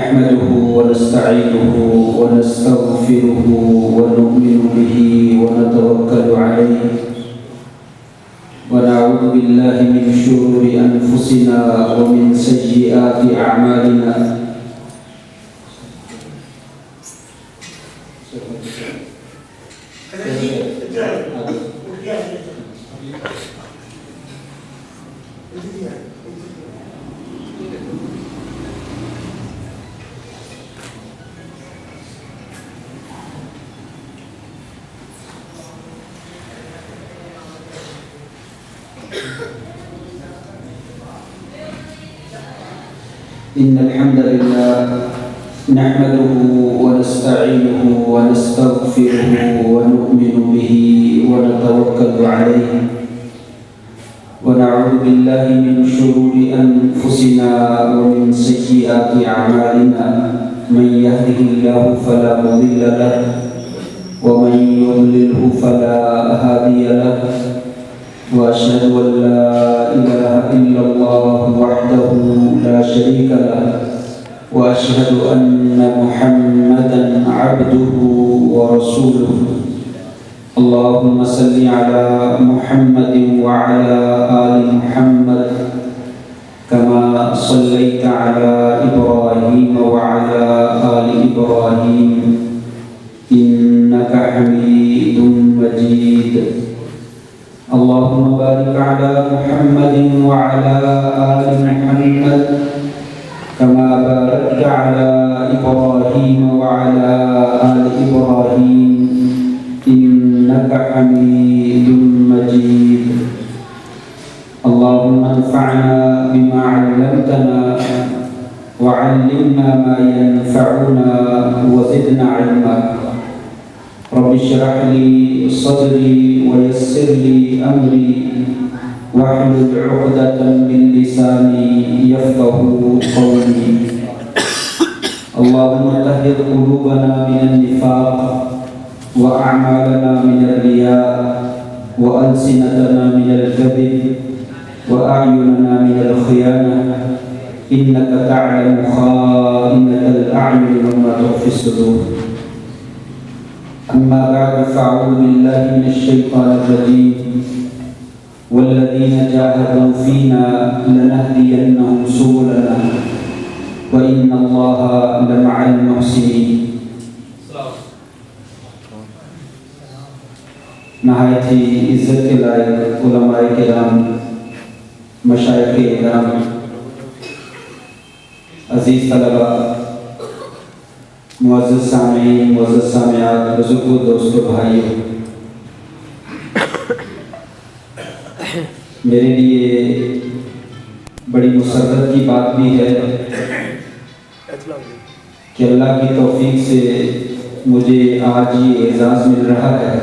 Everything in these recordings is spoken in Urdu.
نحمده ونستعينه ونستغفره ونؤمن به ونتوكل عليه ونعوذ بالله من شرور أنفسنا ومن سيئات أعمالنا إن الحمد لله نحمده ونستعينه ونستغفره ونؤمن به ونتوكل عليه ونعوذ بالله من شرور أنفسنا ومن سيئات أعمالنا من يهده الله فلا مضل له ومن يضلله فلا هادي له وأشهد أن لا إله إلا الله وحده لا شريك له وأشهد أن محمدا عبده ورسوله اللهم صل على محمد وعلى آل محمد كما صليت على إبراهيم وعلى آل إبراهيم إنك حميد مجيد اللهم بارك على محمد وعلى آل محمد كما باركت على إبراهيم وعلى آل إبراهيم إنك حميد مجيد اللهم انفعنا بما علمتنا وعلمنا ما ينفعنا وزدنا علما رب اشرح لي صدري ويسر لي أمري واحلل عقدة من لساني يفقه قولي اللهم طهر قلوبنا من النفاق وأعمالنا من الرياء وألسنتنا من الكذب وأعيننا من الخيانة إنك تعلم خائنة الأعين وما تخفي الصدور أما بعد فأعوذ بالله من الشيطان الرجيم والذين جاهدوا فينا لنهدينهم سبلنا وإن الله لمع المحسنين نہایت ہی عزت کے لائق علماء کرام مشائخ کرام عزیز طلباء معزز سامعین معزز سامعات بزرگوں دوستوں بھائیوں میرے لیے بڑی مسرت کی بات بھی ہے کہ اللہ کی توفیق سے مجھے آج یہ اعزاز مل رہا ہے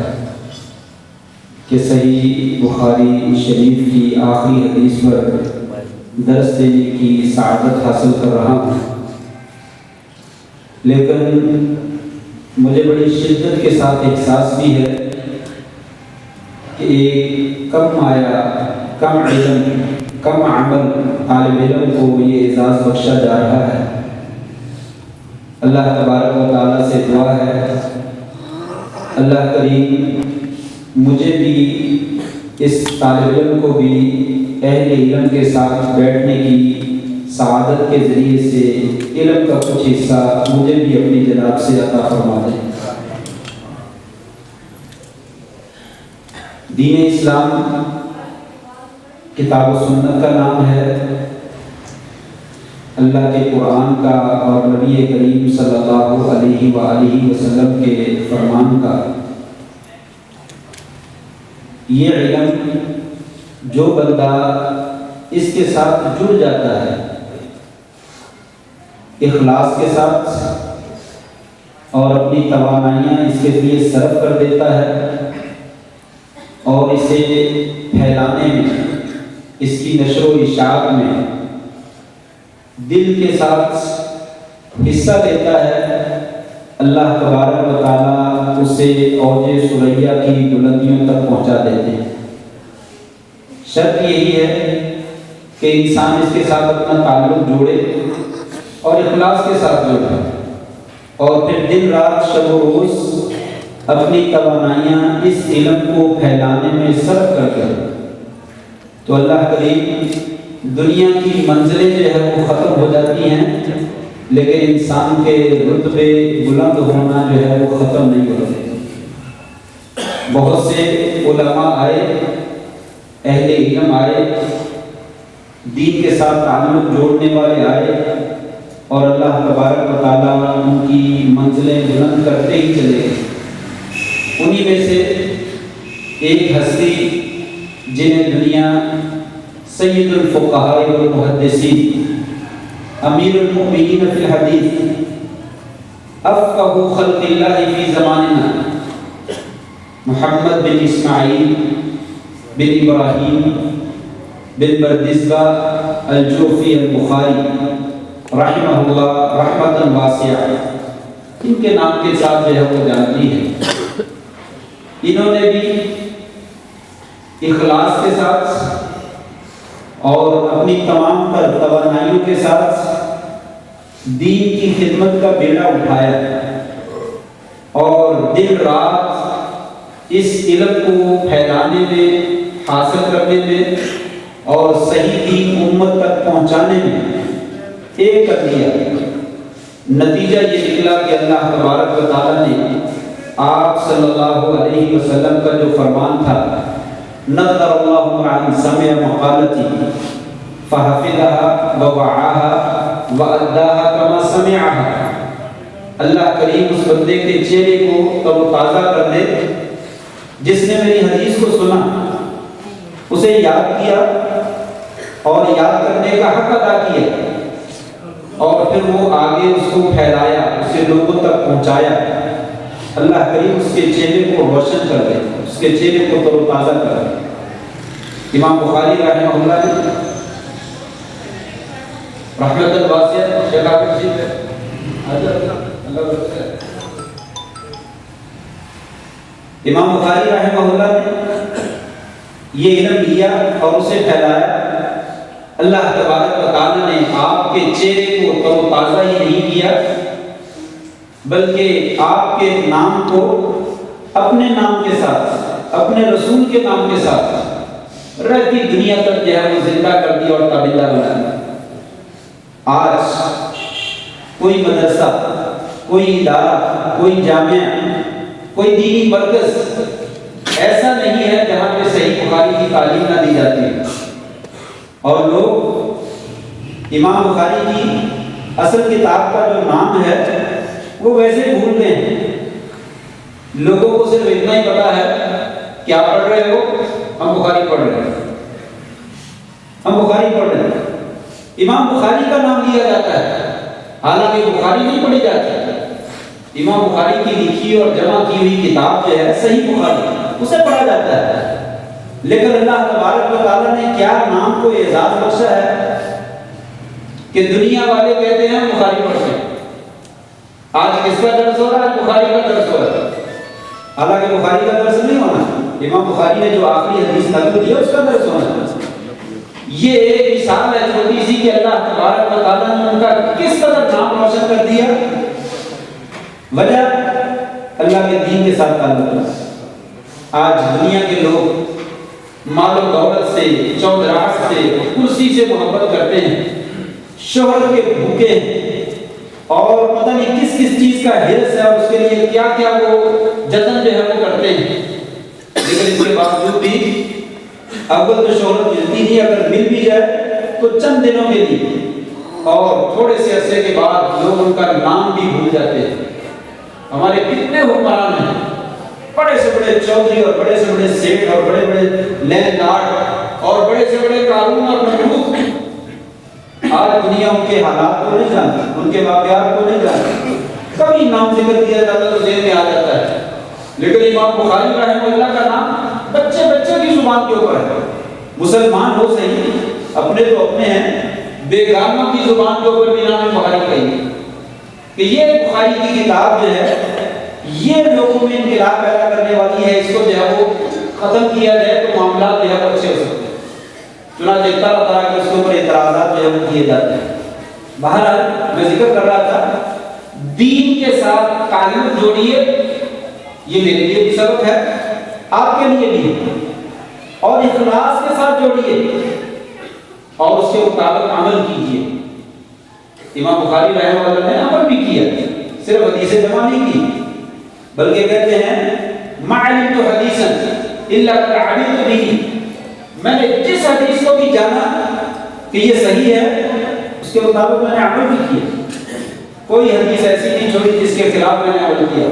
کہ صحیح بخاری شریف کی آخری حدیث پر درس دینے کی سعادت حاصل کر رہا ہوں لیکن مجھے بڑی شدت کے ساتھ احساس بھی ہے کہ ایک کم آیا کم علم کم عمل طالب علم کو یہ اعزاز بخشا جا رہا ہے اللہ تبارک و تعالیٰ سے دعا ہے اللہ کریم مجھے بھی اس طالب علم کو بھی اہل علم کے ساتھ بیٹھنے کی سعادت کے ذریعے سے علم کا کچھ حصہ مجھے بھی اپنی جناب سے عطا فرما دیں۔ دین اسلام کتاب و سنت کا نام ہے، اللہ کے قرآن کا اور نبی کریم صلی اللہ علیہ وآلہ وسلم کے فرمان کا۔ یہ علم جو بندہ اس کے ساتھ جڑ جاتا ہے اخلاص کے ساتھ اور اپنی توانائیاں اس کے لیے صرف کر دیتا ہے اور اسے پھیلانے میں اس کی نشر و اشاعت میں دل کے ساتھ حصہ لیتا ہے، اللہ تبارک و تعالیٰ اسے اوج ثریا کی بلندیوں تک پہنچا دیتے ہیں۔ شرط یہی ہے کہ انسان اس کے ساتھ اپنا تعلق جوڑے اور اخلاص کے ساتھ جڑا اور پھر دن رات شب و روز اپنی توانائیاں اس علم کو پھیلانے میں صرف کر کر، تو اللہ کریم دنیا کی منزلیں جو ہے وہ ختم ہو جاتی ہیں، لیکن انسان کے رتبے بلند ہونا جو ہے وہ ختم نہیں ہوتے۔ بہت سے علماء آئے، اہل علم آئے، دین کے ساتھ تعلق جوڑنے والے آئے، اور اللہ تبارک و تعالیٰ ان کی منزلیں بلند کرتے ہی چلے گئے۔ انہی میں سے ایک ہستی جنہیں دنیا سید الفقہاء والمحدثین، امیر المؤمنین فی الحدیث، افقہ خلق اللہ فی زماننا، محمد بن اسماعیل بن ابراہیم بن بردزبہ الجوفی البخاری رحمہ اللہ رحمۃ واسعہ، ان کے نام کے ساتھ جو ہے وہ جانتی ہے۔ انہوں نے بھی اخلاص کے ساتھ اور اپنی تمام تر توانائیوں کے ساتھ دین کی خدمت کا بیڑا اٹھایا اور دن رات اس علم کو پھیلانے میں، حاصل کرنے میں اور صحیح دین امت تک پہنچانے میں ایک کر دیا۔ نتیجہ یہ نکلا کہ اللہ تبارک و تعالیٰ نے آپ صلی اللہ علیہ وسلم کا جو فرمان تھا، نظر اللہ عن سمع مقالتی فحفظها ووعاها وأداها كما سمعها، اللہ کریم اس بندے کے چہرے کو تر و تازہ کر دے جس نے میری حدیث کو سنا، اسے یاد کیا اور یاد کرنے کا حق ادا کیا، اور پھر وہ آگے اس کو پھیلایا، اسے لوگوں تک پہنچایا۔ اللہ کریم اس کے چہرے کو روشن کر دے، اس کے چہرے کو تر و تازہ کر دے۔ امام بخاری رحمہ اللہ نے رحمت الواسعہ شیخ جی امام بخاری رحمہ اللہ نے یہ علم لیا اور اسے پھیلایا۔ اللہ تبارک و تعالیٰ نے آپ کے چہرے کو تر و تازہ ہی نہیں کیا، بلکہ آپ کے نام کو اپنے نام کے ساتھ، اپنے رسول کے نام کے ساتھ رہتی دنیا تک جو ہے وہ زندہ کر دی اور تابندہ بنا دیا۔ آج کوئی مدرسہ، کوئی ادارہ، کوئی جامعہ، کوئی دینی مرکز ایسا نہیں ہے جہاں پہ صحیح بخاری کی تعلیم نہ دی جاتی ہے، اور لوگ امام بخاری کی اصل کتاب کا جو نام ہے وہ ویسے بھول گئے ہیں۔ لوگوں کو صرف اتنا ہی پتا ہے کیا پڑھ رہے ہو، ہم بخاری پڑھ رہے ہیں، ہم بخاری پڑھ رہے ہیں۔ امام بخاری کا نام لیا جاتا ہے، حالانکہ بخاری نہیں پڑھی جاتی۔ امام بخاری کی لکھی اور جمع کی ہوئی کتاب جو ہے صحیح بخاری، اسے پڑھا جاتا ہے، لیکن اللہ تبارک و تعالیٰ نے کیا نام کو اعزاز بخشا ہے کہ دنیا والے کہتے ہیں بخاری پڑھتے ہیں۔ آج کس کا درس ہو رہا ہے؟ بخاری کا درس ہو رہا ہے، حالانکہ بخاری کا درس نہیں ہونا، امام بخاری نے جو آخری حدیث نقل کی ہے اس کا درس ہونا ہے۔ یہ ایک مثال ہے چھوٹی سی کہ اللہ تبارک و تعالیٰ نے ان کا کس قدر نام روشن کر دیا۔ وجہ اللہ کے دین کے ساتھ تعلق ہے۔ آج دنیا کے لوگ مال و دولت سے، چودراہٹ سے، کرسی سے محبت کرتے ہیں، شہرت کے بھوکے ہیں، اور پتہ نہیں کس کس چیز کا حرص ہے اور اس کے لیے کیا کیا وہ جتن جو ہے وہ کرتے ہیں، لیکن اس کے باوجود بھی اول تو شہرت ملتی نہیں، اگر مل بھی جائے تو چند دنوں کے لیے، اور تھوڑے سے عرصے کے بعد لوگ ان کا نام بھی بھول جاتے ہیں۔ ہمارے کتنے حکمران ہیں، بڑے سے بڑے چودھری اور بڑے سے بڑے سیٹھ اور بڑے بڑے لینڈ لارڈ اور بڑے سے بڑے قانون اور مملوک، آج دنیا ان کے حالات کو نہیں جانتی، ان کے واقعات کو نہیں جانتی، کبھی نام ذکر کیا جاتا تو ذہن میں آ جاتا ہے، لیکن امام بخاری رحمہ اللہ کا نام بچے بچے کی زبان کے اوپر ہے۔ مسلمان ہو صحیح، اپنے تو اپنے ہیں، بیگانوں کی زبان کے اوپر بھی نام بخاری کہیے کہ یہ بخاری کی کتاب جو ہے یہ لوگوں میں انقلاب پیدا کرنے والی ہے، اس کو جو ہے وہ ختم کیا جائے تو معاملات جو ہے وہ اچھے ہو سکتے ہیں۔ چنانچہ طرح طرح کے اس کے اوپر اعتراضات جو ہے وہ کیے جاتے ہیں۔ بہرحال میں ذکر کر رہا تھا، دین کے ساتھ تعلق جوڑیے، یہ میرے لیے بھی سبق ہے، آپ کے لیے بھی، اور اخلاص کے ساتھ جوڑیے اور اس کے مطابق عمل کیجیے۔ امام بخاری رحمہ اللہ نے عمل بھی کیا، صرف حدیثیں جمع نہیں کی، بلکہ کہتے ہیں ما علمت حدیثا الا عملت به، میں نے جس حدیث کو بھی جانا کہ یہ صحیح ہے اس کے مطابق میں نے عمل بھی کیا، کوئی حدیث ایسی نہیں چھوڑی جس کے خلاف میں نے عمل کیا،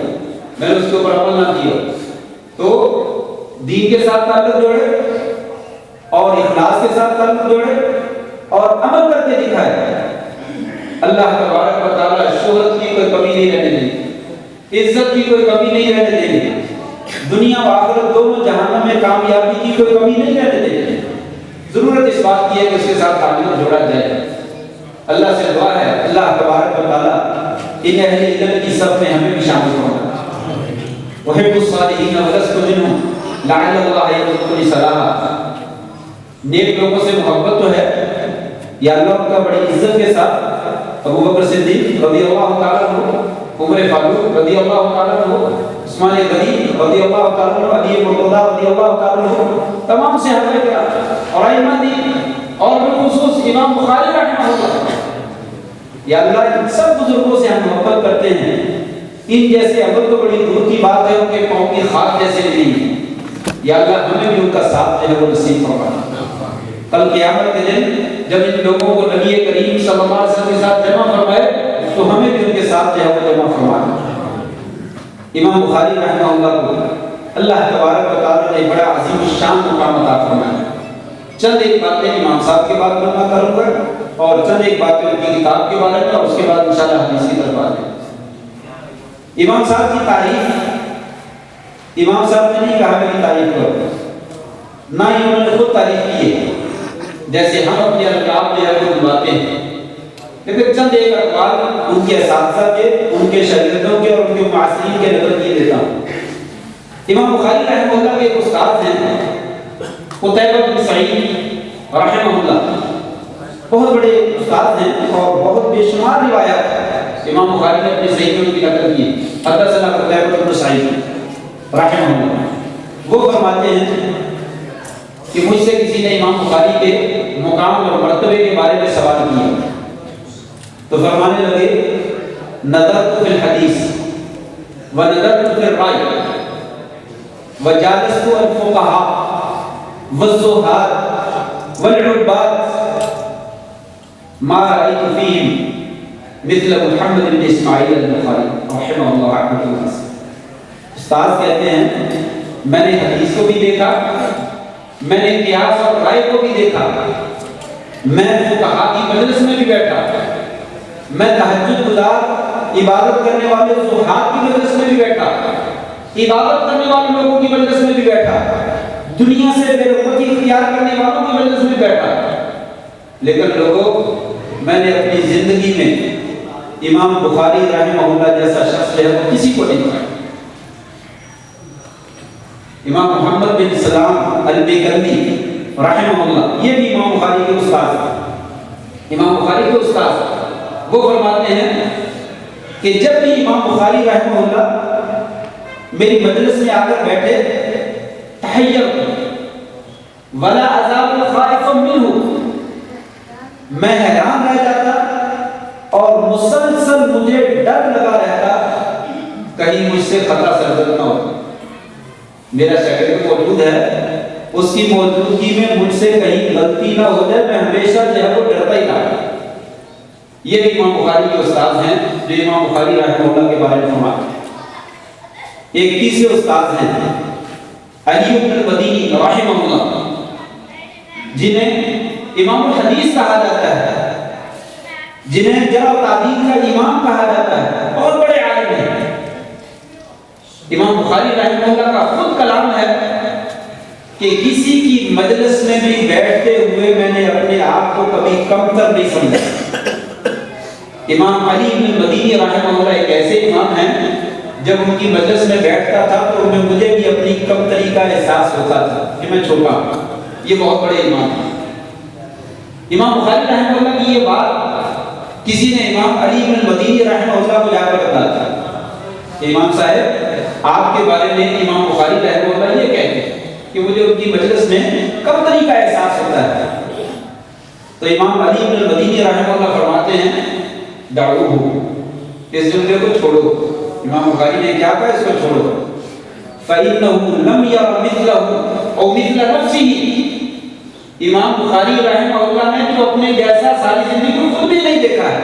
میں نے اس کے اوپر عمل نہ کیا۔ تو دین کے ساتھ تعلق جوڑے اور اخلاص کے ساتھ تعلق جوڑے اور عمل کر کے دکھائے۔ اللہ تبارک و تعالیٰ شہرت کی کوئی کمی نہیں رہنے دیں گے، عزت کی کوئی کمی نہیں رہنے دیں گے، دنیا و آخرت دونوں جہنم میں کامیابی کی کوئی کمی نہیں رہنے دیں گے۔ ضرورت اس بات کی ہے کہ اس کے ساتھ تعلق جوڑا جائے۔ اللہ سے دعا ہے اللہ تبارک و تعالیٰ ان اہل علم کی صف میں ہمیں بھی شامل ہونا۔ وَحِبُّ الصَّالِحِينَ وَلَسْتُ مِنْهُمْ لَعَلَّ اللَّهَ يَرْزُقُنِي صَلَاحًا، نیک لوگوں سے محبت تو ہے، یا اللہ ان کا بڑی عزت کے ساتھ ابو بکر صدیق رضی اللہ تعالیٰ عنہ، عمر فاروق رضی اللہ تعالیٰ عنہ، عثمان غنی رضی اللہ تعالیٰ عنہ، علی مرتضیٰ رضی اللہ تعالیٰ عنہ، تمام صحابہ کرام اور ائمہ دین اور بالخصوص امام بخاری رحمہ اللہ، یا اللہ ان سب بزرگوں سے ہم محبت کرتے ہیں، ان جیسے عمل تو بڑی دور کی بات ہے، ان کے قوم کی خاک جیسے نہیں ہے، یا اللہ ہمیں بھی ان کا ساتھ جو ہے وہ نصیب فرما۔ کل قیامت کے دن جب ان لوگوں کو نبی کریم صلی اللہ علیہ وسلم کے ساتھ جمع فرمائے تو ہمیں بھی ان کے ساتھ جو ہے وہ جمع فرمائے۔ امام بخاری رحمہ اللہ کو اللہ تبارک و تعالیٰ نے بڑا عظیم الشان مقام عطا فرمایا۔ چند ایک باتیں امام صاحب کے بارے میں کروں گا اور چند ایک باتیں ان کی کتاب کے بارے میں، اور اس کے بعد انشاءاللہ حدیث کی طرف آتے ہیں۔ امام صاحب کی تعریف امام صاحب نے نہیں کہا میری تعریف کرو، نہ ہی انہوں نے خود تعریف کی ہے جیسے ہم اپنے القاب جو ہے وہ دلواتے ہیں، لیکن چند ایک اقوال ان کے اساتذہ کے، ان کے شاگردوں کے اور ان کے معاصرین کے نظر یہ دیتا ہوں۔ امام بخاری رحمہ اللہ کے ایک استاد ہیں قتیبہ بن سعید رحمہ اللہ، بہت بڑے استاد ہیں اور بہت بے شمار روایات امام بخاری نے اپنے صحیح میں ان کی نقل کی۔ حدثنا قتیبہ بن سعید رحمہ اللہ، وہ فرماتے ہیں کہ مجھ سے کسی نے امام بخاری کے مقام اور مرتبے کے بارے میں سوال کیا تو فرمانے لگے نظرت فی الحدیث ونظرت فی الرائے وجالست الفقہاء والزہاد والعباد ما رأیت فیہم مثل محمد بن اسماعیل البخاری رحمہ اللہ رحمۃ اللہ۔ استاد کہتے ہیں میں نے حدیث کو بھی دیکھا، میں نے قیاس اور رائے کو بھی دیکھا، میں فقہاء کی مجلس میں بھی بیٹھا، میں تہجد گزار عبادت کرنے والے زہاد کی مجلس میں بھی بیٹھا، عبادت کرنے والے لوگوں کی مجلس میں بھی بیٹھا، دنیا سے بے رغبتی اختیار کرنے والوں کی مجلس میں بیٹھا، لیکن لوگوں میں نے اپنی زندگی میں امام بخاری رحمہ اللہ جیسا شخص جو ہے وہ کسی کو نہیں پایا۔ امام محمد بن سلام البیکندی رحمہ اللہ، یہ بھی امام بخاری کے استاد ہیں، امام بخاری کے استاد، وہ فرماتے ہیں کہ جب بھی امام بخاری رحمہ اللہ میری مجلس میں آ کر بیٹھے تحیر ولا عذاب خائف منہ، میں حیران رہ جاتا اور مسلسل مجھے ڈر لگا رہتا کہیں مجھ سے خطا سرزد نہ ہو۔ میرا شاگرد موجود ہے، اس کی موجودگی میں مجھ سے کہیں غلطی نہ ہو جائے، میں ہمیشہ جو ہے وہ ڈرتا ہی رہا۔ یہ بھی امام بخاری کے استاد ہیں جو امام بخاری رحمہ اللہ کے بارے میں فرماتے ہیں۔ ایک تیسرے استاد ہیں علی بن المدینی رحمہ اللہ، جنہیں امام الحدیث کہا جاتا ہے، جنہیں جرح و تعدیل کا امام کہا جاتا ہے، بہت بڑے عالم ہیں۔ امام بخاری رحمہ اللہ کا خود کلام ہے کہ کسی کی مجلس میں بھی بیٹھتے ہوئے میں نے اپنے آپ کو کبھی کمتر نہیں سمجھا۔ امام علی بن المدینی رحمہ اللہ ایک ایسے امام ہیں جب ان کی مجلس میں بیٹھتا تھا تو ان میں مجھے بھی اپنی کمتری کا احساس ہوتا تھا کہ میں چھوٹا ہوں۔ یہ بہت بڑے امام ہیں۔ امام بخاری رحمہ اللہ کی یہ بات کسی نے امام علی بن المدینی رحمہ اللہ کو جا کر بتایا، امام صاحب آپ کے بارے میں امام بخاری رحمہ اللہ یہ کہتے ہیں کہ مجھے ان کی مجلس میں کمتری کا احساس ہوتا ہے۔ تو امام علی بن المدینی رحمہ اللہ فرماتے ہیں دعوہ، اس جملے کو چھوڑو۔ امام بخاری نے کیا کہا؟ اس کو چھوڑو۔ فَإِنَّهُ لَمْ يَرَ مِثْلَهُ أَوْ مِثْلَ نَفْسِهِ، امام بخاری رحمہ اللہ نے تو اپنے جیسا ساری زندگی کو خود بھی نہیں دیکھا ہے،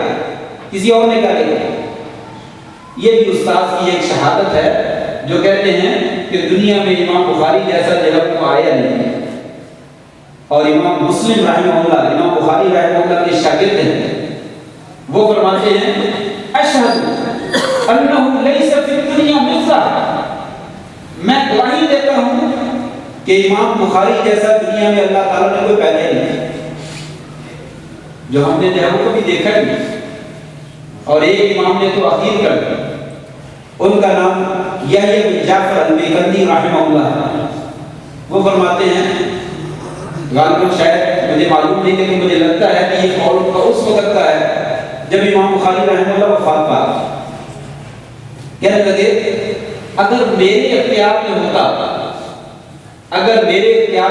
کسی اور نے کیا دیکھا؟ یہ بھی استاد کی ایک شہادت ہے جو کہتے ہیں کہ دنیا میں امام بخاری جیسا جو ہے وہ آیا نہیں۔ اور امام مسلم رحمہ اللہ، امام بخاری رحمہ اللہ کے شاگرد ہیں، وہ فرماتے ہیں اشہد انہ لیس فی الدنیا مثلہ، میں گواہی دیتا ہوں کہ امام بخاری جیسا دنیا میں اللہ تعالیٰ نے کوئی پیدا ہی نہیں، جو ہم نے جو کو بھی دیکھا ہی نہیں۔ اور ایک امام نے تو اخیر کر دیا، ان کا نام یحییٰ بن جعفر البیکندی رحمہ اللہ، وہ فرماتے ہیں غالباً شاید مجھے معلوم نہیں لیکن مجھے لگتا ہے کہ یہ قول کا اس وقت کا ہے جب امام بخاری رحمہ اللہ وفات پا کہنے لگے اگر میرے اختیار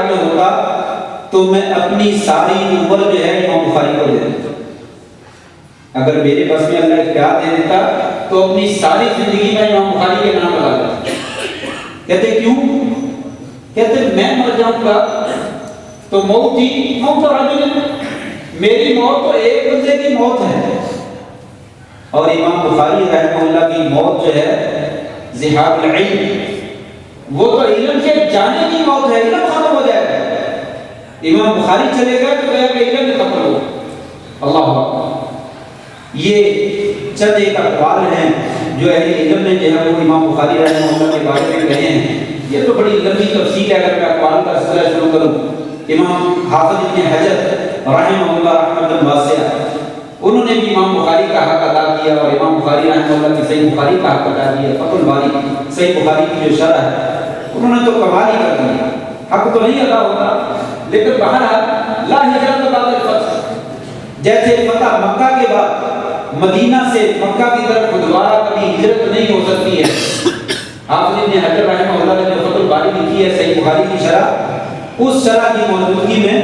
میں ہوتا تو میں اپنی ساری عمر جو ہے امام بخاری کو دے دیتا، اگر میرے پاس میں اللہ اختیار دے دیتا تو اپنی ساری زندگی میں امام بخاری کے نام لگا دیتا۔ کہتے کیوں؟ کہتے میں مر جاؤں گا تو موت ہی موت رجل، میری موت تو ایک بندے کی موت ہے، اور امام بخاری رحمہ اللہ کی موت جو ہے ذہاب العلم، وہ تو علم کے جانے کی موت ہے، علم ختم ہو جائے گا۔ امام بخاری چلے گئے تو گیا کہ علم ختم ہو۔ اللہ اکبر۔ یہ چند ایک اقوال ہیں جو اہل علم نے جو ہے وہ امام بخاری رحمہ اللہ کے بارے میں کہے ہیں۔ یہ تو بڑی لمبی تفصیل ہے، اگر میں اقوال کا سلسلہ شروع کروں۔ امام حافظ ابن حجر رحمہ اللہ رحمۃ واسعہ، انہوں نے بھی امام بخاری کا حق ادا کیا، اور امام بخاری رحمہ اللہ کی صحیح بخاری کا حق ادا کیا۔ فتح الباری صحیح بخاری کی جو شرح ہے انہوں نے تو کمال ہی کر دیا، حق تو نہیں ادا ہوتا لیکن بہرحال لا ہجرت بعد الفتح، جیسے فتح مکہ کے بعد مدینہ سے مکہ کی طرف دوبارہ کبھی ہجرت نہیں ہو سکتی ہے۔ حافظ ابن حجر رحمہ اللہ نے جو فتح الباری لکھی ہے صحیح بخاری کی شرح، اس شرح کی موجودگی میں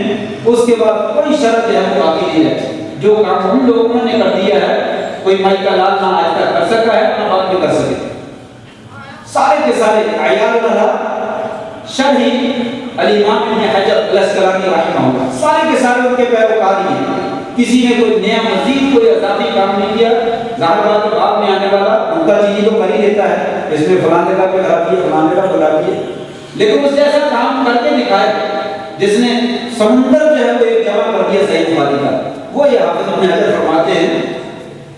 اس کے بعد کوئی شرح جو ہے وہ باقی نہیں رہتی۔ جو کام ہم لوگوں نے کر دیا ہے کوئی مائی کا لال نہ آج تک کر سکا ہے نہ بعد میں کر سکے، سارے کے سارے عیال اللہ شرح الامام ابن حجر الاسقلانی رحمہ اللہ، سارے کے سارے ان کے پیروکار ہی ہیں۔ کسی نے کوئی نیا مزید کوئی اضافی کام نہیں کیا، ظاہر بات ہے بعد میں آنے والا ان کا چیز تو کر ہی لیتا ہے، اس میں فلاں جگہ پہ لگا دیے فلاں جگہ پہ لگا دیے، لیکن اس جیسا کام کر کے دکھائے جس نے سمندر جو ہے وہ ایک جمع کر دیا صحیح بخاری کا، وہ یہ حافظ ابن حجر فرماتے ہیں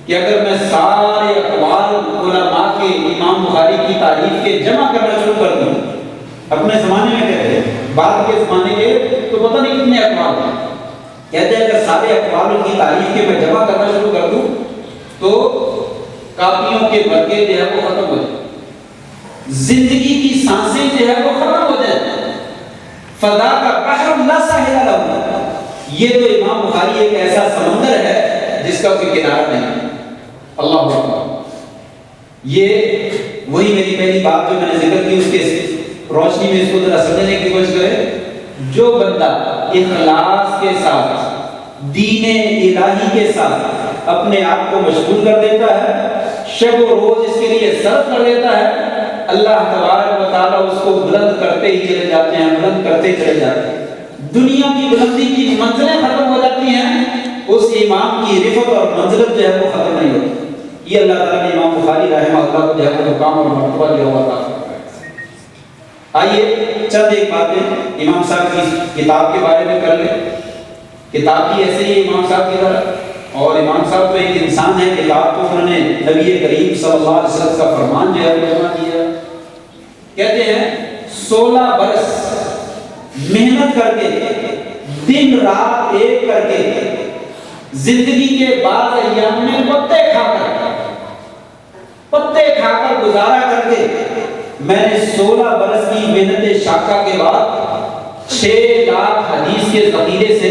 کہ اگر میں سارے اقوال علماء کے امام بخاری کی تعریف کے جمع کرنا شروع کر دوں، اپنے زمانے میں کہتے ہیں بعد کے زمانے کے تو پتہ نہیں کتنے اقوال ہیں، کہتے ہیں اگر سارے اقوال کی تعریف کے میں جمع کرنا شروع کر دوں تو کاپیوں کے برقے جو ہے وہ ختم ہو جائے، زندگی کی سانسیں جو ہے وہ ختم ہو جائے، فضا کا بحر لا ساحل لہ، یہ تو امام بخاری ایک ایسا سمندر ہے جس کا کوئی کنارہ نہیں۔ اللہ اکبر۔ یہ وہی میری پہلی بات جو میں نے ذکر کی، اس کے روشنی میں اس کو ذرا سمجھنے کی کوشش کرے۔ جو بندہ اخلاص کے ساتھ دین الہی کے ساتھ اپنے آپ کو مشغول کر دیتا ہے، شب و روز اس کے لیے صرف کر دیتا ہے، اللہ تبارک و تعالیٰ اس کو بلند کرتے ہی چلے جاتے ہیں، بلند کرتے چلے جاتے ہیں، دنیا کی بلندی کی منزلیں ختم ہو جاتی ہیں، اس امام کی رفعت اور منزلت جو ہے وہ ختم نہیں ہوتی۔ یہ اللہ تعالیٰ نے امام بخاری رحمہ اللہ کو جو ہے وہ مقام اور مرتبہ دیا ہوا تھا۔ آئیے چند ایک باتیں امام صاحب کی کتاب کے بارے میں کر لیں۔ کتاب کی ایسے ہی امام صاحب کی طرح، اور امام صاحب تو ایک انسان ہے، کتاب کو انہوں نے نبی کریم صلی اللہ علیہ وسلم کا فرمان جو ہے وہ جمع کیا۔ کہتے ہیں 16 برس محنت کر کے، دن رات ایک کر کے، زندگی کے بعد ایام میں پتے کھا کر گزارا کر کے، میں نے 16 برس کی محنت شاقہ کے بعد 6 لاکھ حدیث کے ذخیرے سے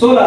16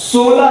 16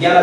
11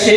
6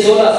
16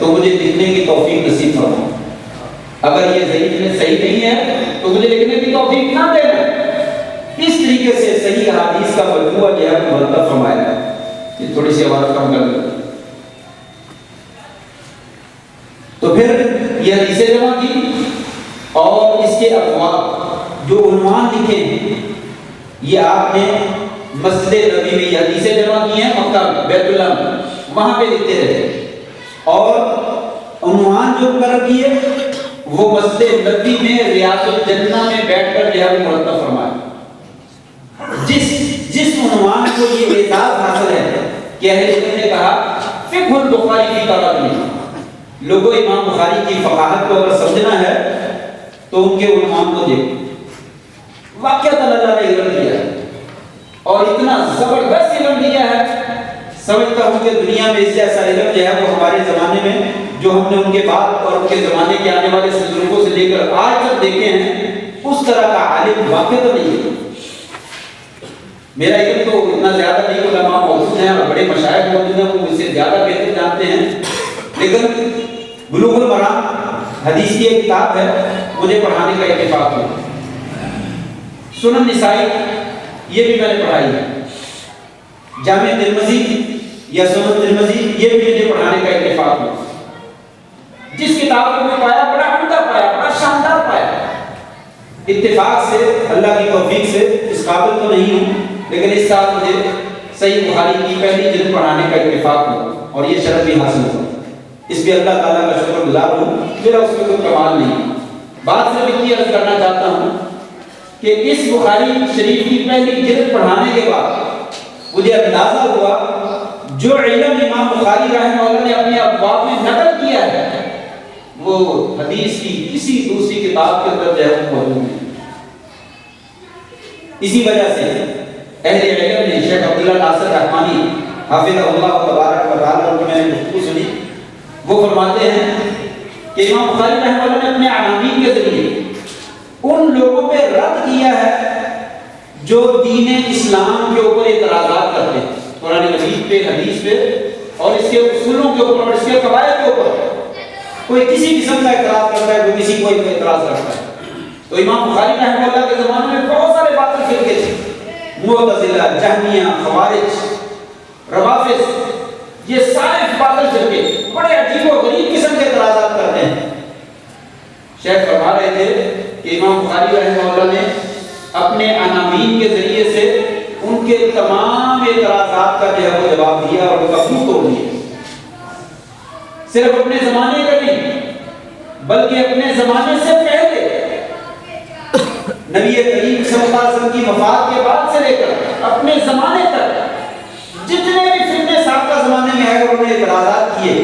تو مجھے لکھنے کی توفیق نصیب فرما. اگر یہ ضعیف میں صحیح نہیں ہے تو مجھے لکھنے کی توفیق نہ دینا. اس طریقے سے صحیح حدیث کا مجموعہ جو ہے مرتب فرمایا ہے. یہ تھوڑی سی آواز کم کر لیں. تو پھر یہ حدیثیں جمع کی اور اس کے ابواب جو عنوان لکھے ہیں یہ آپ نے مسجد نبوی میں یہ حدیثیں جمع کی ہیں مکہ میں بیت اللہ میں وہاں پہ لکھتے رہے. اور عنوان جو کر کیے وہ مسجد نبوی میں ریاض الجنہ میں بیٹھ کر جو ہے مرتب فرمایا. جس عنوان کو یہ اعزاز حاصل ہے کہ اہل علم نے کہا فقہ البخاری کی طرف نہیں. لوگوں امام بخاری کی فقاہت کو اگر سمجھنا ہے تو ان کے عنوان کو دیکھو. واقعہ اللہ نے علم دیا ہے اور اتنا زبردست علم دیا ہے. سمجھتا ہوں کہ دنیا میں اس جیسا علم جو ہے وہ ہمارے زمانے میں جو ہم نے ان کے بعد اور ان کے زمانے کے آنے والے بزرگوں سے لے کر آج تک دیکھے ہیں اس طرح کا عالم واقعہ تو نہیں ہے. میرا علم تو اتنا زیادہ نہیں. علماء موجود ہیں اور بڑے مشائخ موجود ہیں وہ مجھ سے زیادہ بہتر جانتے ہیں. لیکن بلوغ المرام حدیث کی ایک کتاب ہے مجھے پڑھانے کا اتفاق ہوا. سنن نسائی یہ بھی میں نے پڑھائی ہے. جامع ترمذی یا سنن ترمذی یہ بھی مجھے پڑھانے کا اتفاق ہوا. جس کتاب کو میں پایا بڑا عمدہ پایا, بڑا شاندار پایا. اتفاق سے اللہ کی توفیق سے اس قابل تو نہیں ہوں لیکن اس سال مجھے صحیح بخاری کی پہلی جلد پڑھانے کا اتفاق ہوا اور یہ شرف بھی حاصل ہوا. اس پہ اللہ تعالیٰ کا شکر گزار ہوں. میرا اس میں کوئی کمال نہیں. بات صرف اتنی عرض کرنا چاہتا ہوں کہ اس بخاری شریف کی پہلی جلد پڑھانے کے بعد مجھے اندازہ ہوا جو علم امام بخاری رحمہ اللہ نے اپنے ابواب میں نقل کیا ہے وہ حدیث کی کسی دوسری کتاب کے اندر جو ہے موجود نہیں. اسی وجہ سے اہل علم نے شیخ عبداللہ ناصر رحمانی حافظہ اللہ تبارک و تعالیٰ کی میں نے گفتگو سنی. وہ فرماتے ہیں کہ امام بخاری رحمہ اللہ نے اپنے عناوین کے ذریعے ان لوگوں پہ رد کیا ہے جو دین اسلام کے اوپر اعتراضات کرتے ہیں, قرآن مجید پہ, حدیث پہ اور اس کے اصولوں کے اوپر اور اس کے قواعد کے اوپر. کوئی کسی قسم کا اعتراض کرتا ہے, کوئی کسی کو اعتراض کرتا ہے. تو امام بخاری رحمہ اللہ کے زمانے میں بہت سارے باطل فرقے تھے. معتزلہ, جہمیہ, خوارج, روافض, یہ سارے باطل فرقے بڑے عجیب و غریب قسم کے اعتراضات کرتے ہیں. شیخ فرما رہے تھے کہ امام بخاری رحمہ اللہ نے اپنے عناوین کے ذریعے سے ان کے تمام اعتراضات کا جو ہے وہ جواب دیا اور ان کا منہ توڑ دیا. صرف اپنے زمانے کا نہیں بلکہ اپنے زمانے سے پہلے نبی کریم صلی اللہ علیہ وسلم کی وفات کے بعد سے لے کر اپنے زمانے تک جتنے بھی فتنے سابقہ زمانے میں ہے انہوں نے اعتراضات کیے,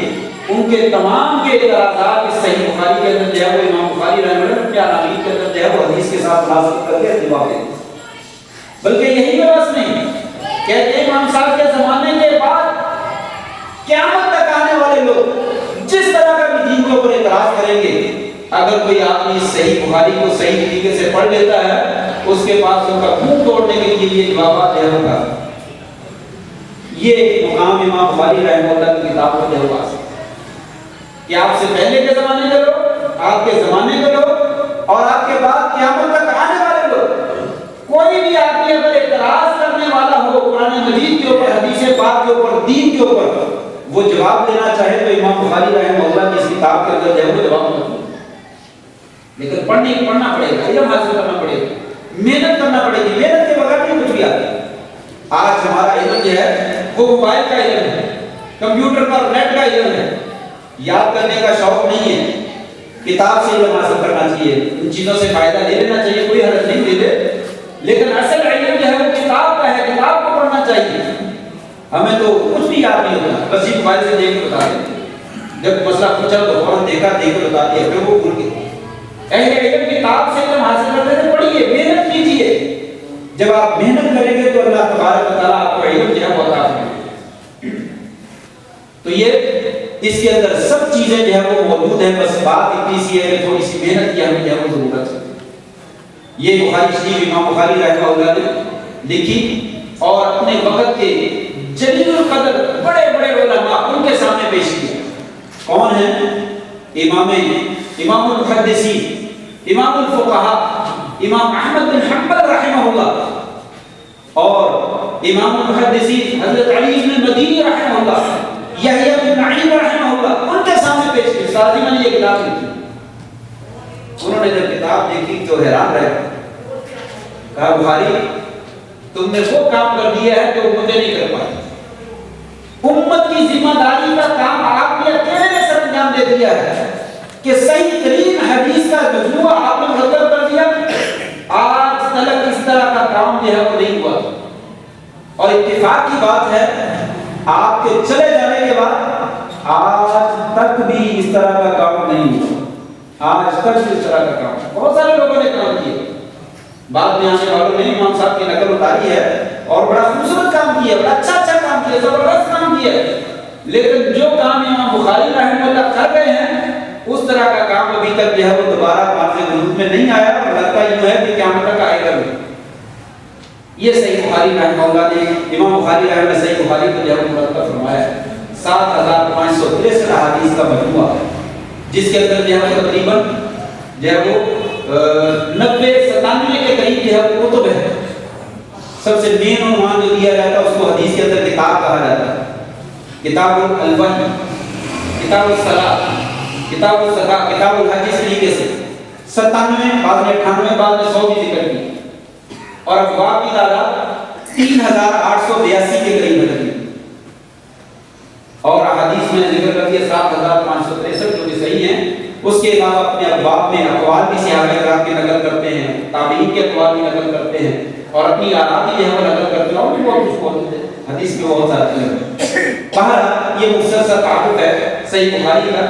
ان کے تمام کے اعتراضات اس صحیح بخاری کے اندر جو ہے وہ امام بخاری رحمہ اللہ کے عناوین کے اندر جو ہے وہ حدیث کے ساتھ مناسبت کر کے جواب دیتے. بلکہ یہی بس نہیں کہتے امام صاحب کے زمانے کے بعد قیامت تک آنے والے لوگ جس طرح کا بھی دین کے اوپر اعتراض کریں گے, اگر کوئی آدمی صحیح بخاری کو صحیح طریقے سے پڑھ لیتا ہے اس کے پاس ان کا منہ توڑنے کے لیے یہ جوابات جو ہوگا. یہ مقام امام بخاری رحمہ اللہ کی کتاب کو جو پاس کہ آپ سے پہلے کے زمانے کے لوگ, آپ کے زمانے کے لوگ اور آپ کے بعد قیامت تک آنے والے لوگ, کوئی بھی آدمی اگر اعتراض کرنے والا ہو قرآن مجید کے اوپر, حدیث پاک کے اوپر, دین کے اوپر, وہ جواب دینا چاہے تو امام بخاری رحمہ اللہ کی اس کتاب کے اندر جو ہے وہ جواب ملتا. لیکن پڑھنا پڑے گا, علم حاصل کرنا پڑے گا, محنت کرنا پڑے گی. محنت کے بغیر نہیں کچھ بھی آتا. آج ہمارا علم جو ہے وہ موبائل کا علم ہے, کمپیوٹر پر نیٹ کا علم ہے. یاد کرنے کا شوق نہیں ہے, کتاب سے علم حاصل کرنا چاہیے, ان چیزوں سے فائدہ لے لینا چاہیے, کوئی حرج نہیں لے لے. لیکن اصل علم جو ہے وہ کتاب کا ہے, کتاب کو پڑھنا چاہیے. ہمیں تو کچھ بھی یاد نہیں ہوتا, بس یہ موبائل سے دیکھ کے بتا دیتے. جب مسئلہ پوچھا تو فوراً دیکھ کے بتا دیا, پھر وہ بھول گئے. اہل علم کتاب سے علم حاصل کرتے تھے, پڑھیے, محنت کیجیے. جب آپ محنت کریں گے تو اللہ تبارک و تعالیٰ آپ کو علم جو ہے وہ عطا کرے گا. تو یہ اس کے اندر سب چیزیں جو ہے وہ موجود ہیں, بس بات اتنی سی ہے کہ تھوڑی سی محنت کی ہمیں جو ہے وہ ضرورت ہے. یہ بخاری شریف امام بخاری رحمہ اللہ نے لکھی اور اپنے وقت کے جلیل القدر بڑے بڑے علماء ان کے سامنے پیش کیا. کون ہیں؟ امام المحدثین، امام الفقہاء، امام احمد بن حنبل رحمہ اللہ، اور امام المحدثین حضرت علی بن مدینی رحمہ اللہ، یحییٰ بن معین رحمہ اللہ، ان کے سامنے پیش کی ساتھی میں نے یہ کتاب لکھی۔ انہوں نے جب کتاب دیکھی تو حیران رہے، کہا بخاری تم نے وہ کام کر دیا ہے جو امتیں نہیں کر پائی، امت کی ذمہ داری کا کام آپ نے اکیلے میں سر انجام دے دیا ہے کہ صحیح ترین حدیث کا مجموعہ آپ نے مرتب کر دیا۔ آج تک اس طرح کا کام جو ہے وہ نہیں ہوا، اور اتفاق کی بات ہے آپ کے چلے جانے کے بعد آج تک بھی اس طرح کا کام نہیں ہوا، آج تک اس طرح کا کام بہت سارے لوگوں نے کام کیا، بعد میں آنے والوں نے امام صاحب کی نقل اتاری ہے اور بڑا خوبصورت کام کیا، بڑا اچھا کام کیا، زبردست کام کیا، لیکن جو کام امام بخاری رحمہ اللہ کر رہے ہیں اس طرح کا کام ابھی تک جو ہے وہ دوبارہ مارز وجود میں نہیں آیا، اور لگتا یہ ہے کہ قیامت تک آئے گا بھی۔ یہ صحیح بخاری رحمہ اللہ نے، امام بخاری رحمہ اللہ صحیح بخاری کو جو ہے مرتب فرمایا ہے 7563 احادیث کا مجموعہ، جس کے اندر جو ہے وہ تقریباً جو ہے وہ 90-97 کے قریب جو ہے وہ کتب ہے۔ سب سے مین عنوان جو دیا جاتا ہے اس کو حدیث کے اندر کتاب کہا جاتا ہے، کتاب الوحی، کتاب الصلاۃ، کتاب الزکاۃ، کتاب الحج، اس طریقے سے 97، بعد میں 98، بعد میں 100 کی ذکر کی، اور ابواب کی تعداد 3882 کے قریب ہے، اور احادیث میں ذکر کر دیا 7563 جو کہ صحیح ہیں۔ اس کے علاوہ اپنے ابواب میں اقوال بھی صحابہ کرام کی نقل کرتے ہیں، تابعین کے اقوال بھی نقل کرتے ہیں، اور اپنی آراء بھی جو ہے وہ نقل کرتے ہیں، اور بھی بہت کچھ بولتے ہیں، حدیث کے بہت سارے ہیں۔ بہرحال یہ مختصر تعارف ہے صحیح بخاری کا۔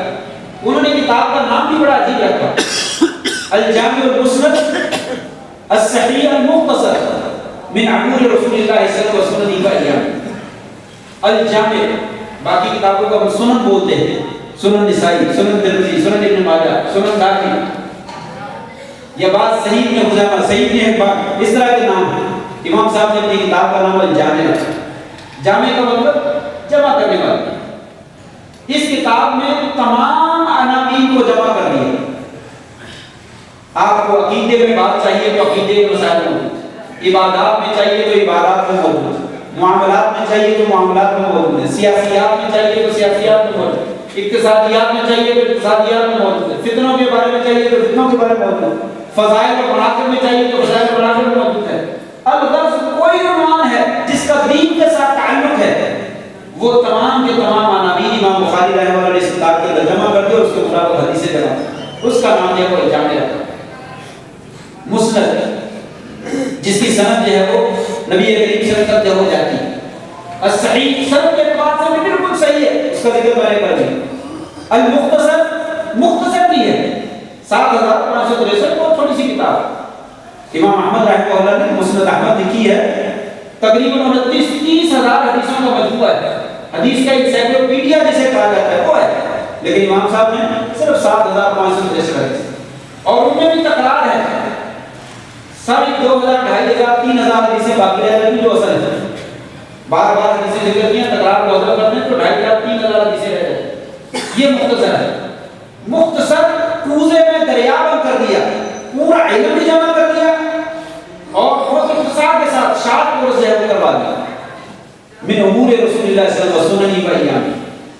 انہوں نے کتاب کا نام بھی بڑا عجیب رکھا، الجامع المسند الصحیح المختصر من عمول رسول اللہ صلی اللہ علیہ وسلم و ایام الجامع، باقی کتابوں کو ہم سنن بولتے ہیں، سنن نسائی، سنن ترمذی، سنن ابن ماجہ، سنن دارمی، یا بعض صحیح ابن خزیمہ، صحیح ابن حبان، اس طرح کے نام ہیں۔ امام صاحب نے اپنی کتاب کا نام الجامع رکھا، جامع کا مطلب جمع کرنے والا۔ اس کتاب میں تمام عناوین کو جمع کر دیا، آپ کو عقیدے میں بات چاہیے تو عقیدے کے مسائل موجود، عبادات میں چاہیے تو عبادات میں موجود، معاملات میں چاہیے تو معاملات میں موجود ہے، سیاسیات میں چاہیے تو سیاسیات میں موجود ہے، اقتصادیات میں چاہیے تو اقتصادیات میں موجود ہے، فتنوں کے بارے میں چاہیے تو فتنوں کے بارے میں موجود ہے، فضائل و مناقب میں چاہیے تو فضائل و مناقب میں موجود ہے۔ الغرض کوئی عنوان ہے جس کا دین کے ساتھ تعلق ہے، وہ تمام کے تمام عناوین امام بخاری رحمہ اللہ نے اس کتاب کے اندر جمع کر دیا، اس کے مطابق حدیثیں جمع کی، اس کا نام جو ہے وہ جامع رکھا مسند، جس کی سند جو ہے وہ نبی کریم صلی اللہ علیہ وسلم تک جو ہو جاتی ہے، الصحیح سند کے اعتبار سے بھی بالکل صحیح ہے، اس کا ذکر میں نے کر دیا۔ المختصر مختصر بھی ہے 7563، بہت تھوڑی سی کتاب، امام احمد رحمہ اللہ نے مسند احمد لکھی ہے، تقریباً 29-30 ہزار حدیثوں کا مجموعہ ہے، حدیث کا انسائکلوپیڈیا جسے کہا جاتا ہے وہ ہے، لیکن امام صاحب نے صرف 7563 حدیث، اور ان میں بھی تکرار ہے، 2500، 2500، 3000 حدیثیں باقی رہ جاتی جو اصل ہے، بار بار حدیثیں ذکر کیا، تکرار کو حضر کرتے ہیں تو 2500، 3000 حدیثیں رہ جاتی۔ یہ مختصر ہے، مختصر کوزے میں دریا بند کر دیا، پورا علم بھی جمع کر دیا، اور بہت اختصار کے ساتھ شارٹ کورس جو ہے وہ کروا دیا، من امور رسول اللہ صلی اللہ علیہ وسلم و ایام،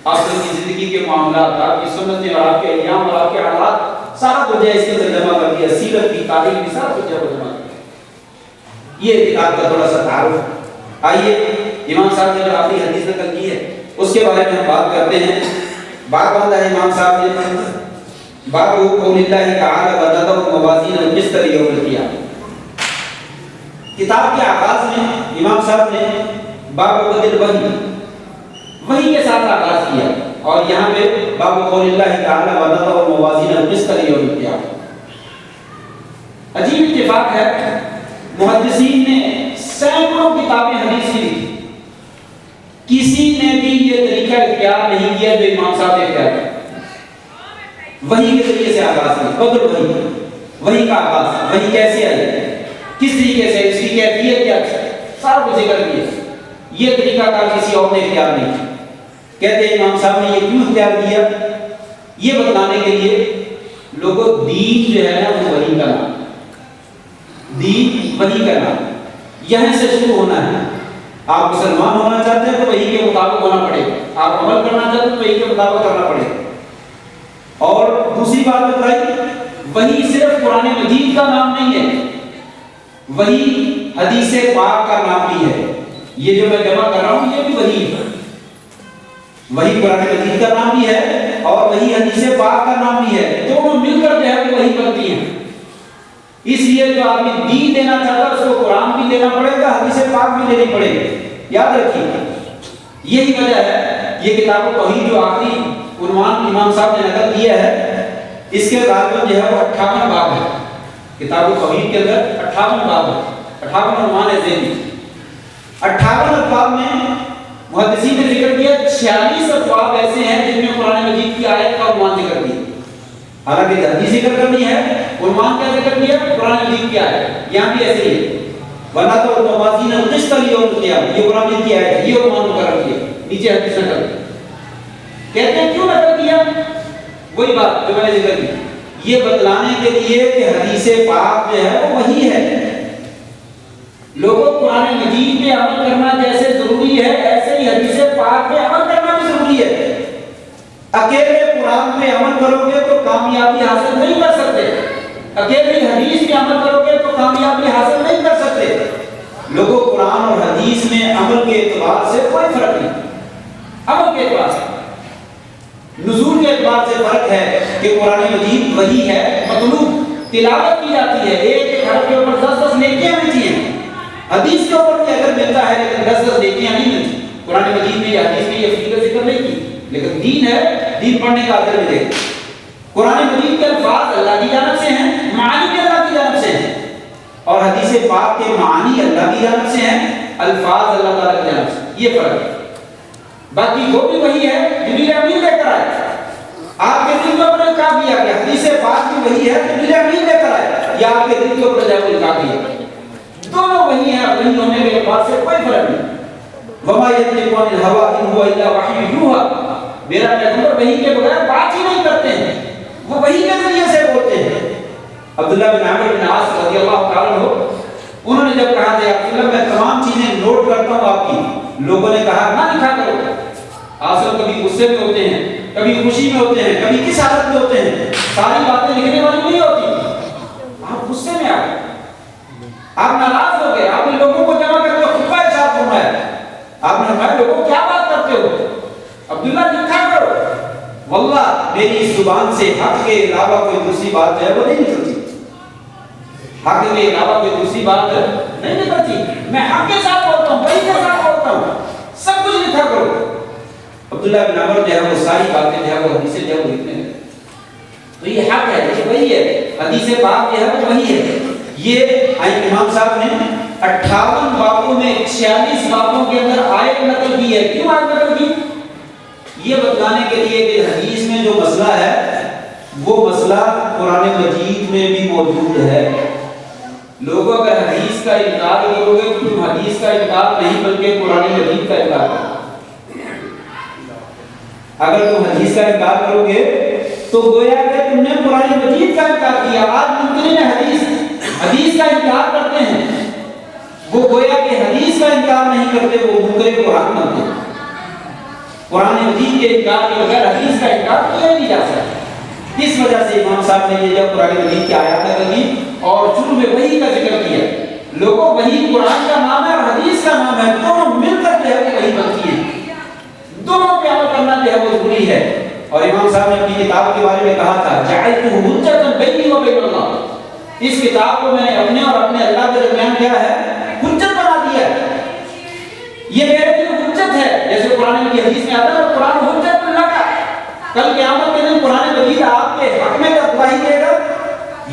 آپ کی زندگی کے معاملات، آپ کی سنتیں اور آپ کے ایام اور آپ کے حالات سارا کچھ اس کے اندر جمع کر دیا، سیرت کی تاریخ بھی سارا کچھ جمع کر دیا۔ یہ کتاب کا تھوڑا سا تعارف۔ آئیے امام صاحب نے جو آخری حدیث نقل کی ہے اس کے بارے میں ہم بات کرتے ہیں۔ بات باندھا ہے امام صاحب نے، باب قول اللہ تعالی وَنَضَعُ الْمَوَازِينَ الْقِسْطَ لِيَوْمِ الْقِیامَۃ۔ کتاب کے آغاز میں امام صاحب نے باب بدل وحی کے ساتھ آغاز کیا، اور یہاں پہ باب قول اللہ تعالی وَنَضَعُ الْمَوَازِينَ الْقِسْطَ لِيَوْمِ الْقِیامَۃ۔ عجیب اتفاق ہے، محدثین نے سینکڑوں کتابیں حدیث کی لکھی، کسی نے بھی یہ طریقہ اختیار نہیں کیا جو امام صاحب نے اختیار کیا۔ وحی کے طریقے سے آغاز کی، بدل وحی کا آغاز، وحی کیسے آئی، کس طریقے سے، اس کی کیفیت کیا ہے، سارا کچھ ذکر کیا۔ یہ طریقہ کار کسی اور نے اختیار نہیں کیا۔ کہتے ہیں امام صاحب نے یہ کیوں اختیار کیا؟ یہ بتلانے کے لیے لوگوں دین جو ہے نا وہ وحی کا نام، دین وحی کا نام، یہاں سے شروع ہونا ہے۔ آپ مسلمان ہونا چاہتے ہیں تو وحی کے مطابق ہونا پڑے گا، آپ عمل کرنا چاہتے ہیں تو وحی کے مطابق کرنا پڑے گا۔ اور دوسری بات بتائی، وحی صرف قرآن مجید کا نام نہیں ہے، وحی حدیث پاک کا نام بھی ہے۔ یہ جو میں جمع کر رہا ہوں یہ بھی وحی ہے، وحی قرآن مجید کا نام بھی ہے اور وحی حدیث پاک کا نام بھی ہے، دونوں مل کر جو ہے وہ وحی بنتی ہیں۔ اس لیے جو آدمی دین دینا چاہتا ہے اس کو قرآن بھی دینا پڑے گا، حدیث پاک بھی دینی پڑے گی، یاد رکھیے۔ یہی وجہ ہے یہ کتاب توحید جو آخری عنوان امام صاحب نے نقل کیا ہے، اس کے غالباً جو ہے وہ 58 باب ہے، کتاب توحید کے اندر 58 باب ہے، 58 عنوان ہے ذہنی۔ 58 ابواب میں محدثین نے ذکر کیا 46 ابواب ایسے ہیں جن میں قرآن مجید کی آیت کا عنوان ذکر کیا، حالانکہ حدیث ذکر کرنی ہے، عنوان کیا ذکر کیا؟ قرآن مجید کی آیت۔ یہاں بھی ایسے ہی ہے، ورنہ تو موازین القسط لیوم القیامہ، یہ قرآن مجید کی آیت ہے، یہ عنوان مقرر کیا، نیچے حدیث نقل کہتے ہیں کیوں نقل کیا؟ وہی بات جو میں نے ذکر کی، یہ بتلانے کے لیے کہ حدیث پاک جو ہے وہ وہی ہے۔ لوگوں قرآن مجید پہ عمل کرنا جیسے ضروری ہے ایسے ہی حدیث پاک پہ عمل کرنا بھی ضروری ہے۔ اکیلے قرآن پہ عمل کرو گے تو کامیابی حاصل نہیں کر سکتے، اکیلے حدیث پہ عمل کرو گے تو کامیابی حاصل نہیں کر سکتے۔ لوگوں قرآن اور حدیث میں عمل کے اعتبار سے کوئی فرق نہیں، عمل کے اعتبار سے، نزول کے اعتبار سے فرق ہے کہ قرآن مجید وہی ہے، مطلوب تلاوت کی جاتی ہے، ایک حرف کے اوپر 10 نیکیاں ملتی ہیں۔ حدیث کے اوپر بھی اگر ملتا ہے لیکن 10 نیکیاں نہیں ملتی۔ قرآن مجید میں یا حدیث میں یہ فضیلت ذکر نہیں کی، لیکن دین ہے، دین پڑھنے کا اجر ملے گا۔ قرآن مجید کے الفاظ اللہ کی جانب سے ہیں، معانی بھی اللہ کی جانب سے ہیں، اور حدیث پاک کے معانی اللہ کی جانب سے ہیں، الفاظ اللہ تعالیٰ کی جانب سے، یہ فرق ہے۔ باقی وہ بھی وہی ہے، جبریل امین لے کر آئے، آپ کے دل کے اوپر القاء کیا گیا، حدیث پاک بھی وہی ہے، جبریل امین لے کر آئے، یا آپ کے دل کے اوپر جب القاء کیا، دونوں وہی ہیں، وہی ہونے کے بعد سے کوئی فرق نہیں۔ وما ينطق عن الهوى ان هو الا وحی یوحى، میرا پیغمبر وحی کے بغیر بات ہی نہیں کرتے ہیں، وہ وحی کے ذریعے سے بولتے ہیں۔ عبداللہ بن عامر بن عاص رضی اللہ تعالیٰ عنہ، انہوں نے جب کہا کہ عبداللہ میں تمام چیزیں نوٹ کرتا ہوں آپ کی، لوگوں نے کہا نہ لکھا کرو، آصل کبھی غصے میں ہوتے ہیں، کبھی خوشی میں ہوتے ہیں، کبھی کس حالت میں ہوتے ہیں، ساری باتیں لکھنے والی نہیں ہوتی۔ آپ غصے میں آ گئے، آپ ناراض ہو گئے، آپ نے لوگوں کو جمع کر کے خطبہ ارشاد فرمایا، آپ نے فرمایا لوگوں کیا بات کرتے ہو، عبداللہ لکھا کرو، واللہ میری اس زبان سے حق کے علاوہ کوئی دوسری بات جو ہے وہ نہیں نکلتی، حق کے علاوہ کوئی دوسری بات نہیں نکلتی، میں حق کے ساتھ بولتا ہوں، وحی کے ساتھ بولتا ہوں، سب کچھ لکھا کرو۔ عبداللہ بن عمر جو ہے وہ ساری باتیں جو ہے وہ حدیث جو ہے وہ لکھنے لگے، تو یہ حق ہے، یہ وہی ہے، حدیث پاک جو ہے وہ وہی ہے۔ یہ امام صاحب نے 58 بابوں میں 46 بابوں کے اندر آیت نقل کی ہے۔ کیوں آیت نقل کی؟ یہ بتلانے کے لیے کہ حدیث میں جو مسئلہ ہے وہ مسئلہ قرآن مجید میں بھی موجود ہے۔ لوگوں اگر حدیث کا انکار کرو گے تو تم حدیث کا انکار نہیں بلکہ قرآن مجید کا انکار کرو۔ اگر تم حدیث کا انکار کرو گے تو گویا کہ تم نے قرآن مجید کا انکار کیا۔ آج ممکن حدیث کا انکار کرتے ہیں، وہ گویا کہ حدیث کا انکار نہیں کرتے، وہ منکر قرآن بنتے ہیں۔ قرآن مجید کے انکار کے بغیر حدیث کا انکار کیا نہیں جا سکتا۔ اس وجہ سے امام صاحب نے یہ جب قرآن مجید کی آیات نقل کی اور شروع میں وحی کا ذکر کیا، لوگوں وحی قرآن کا نام ہے اور حدیث کا نام ہے، دونوں مل کر جو ہے وحی بنتی ہے، دونوں پہ عمل کرنا جو ہے وہ ضروری ہے۔ اور امام صاحب نے اپنی کتاب کے بارے میں کہا تھا جعلتہ حجۃ بینی و بین اللہ، اس کتاب کو میں نے اپنے اور اپنے اللہ کے درمیان کیا ہے حجت بنا دیا ہے، یہ میرے لیے حجت ہے۔ جیسے قرآن کی حدیث میں آتا ہے قرآن حجت اللہ کا، کل قیامت کے دن قرآن مجید آپ کے حق میں گواہی دے گا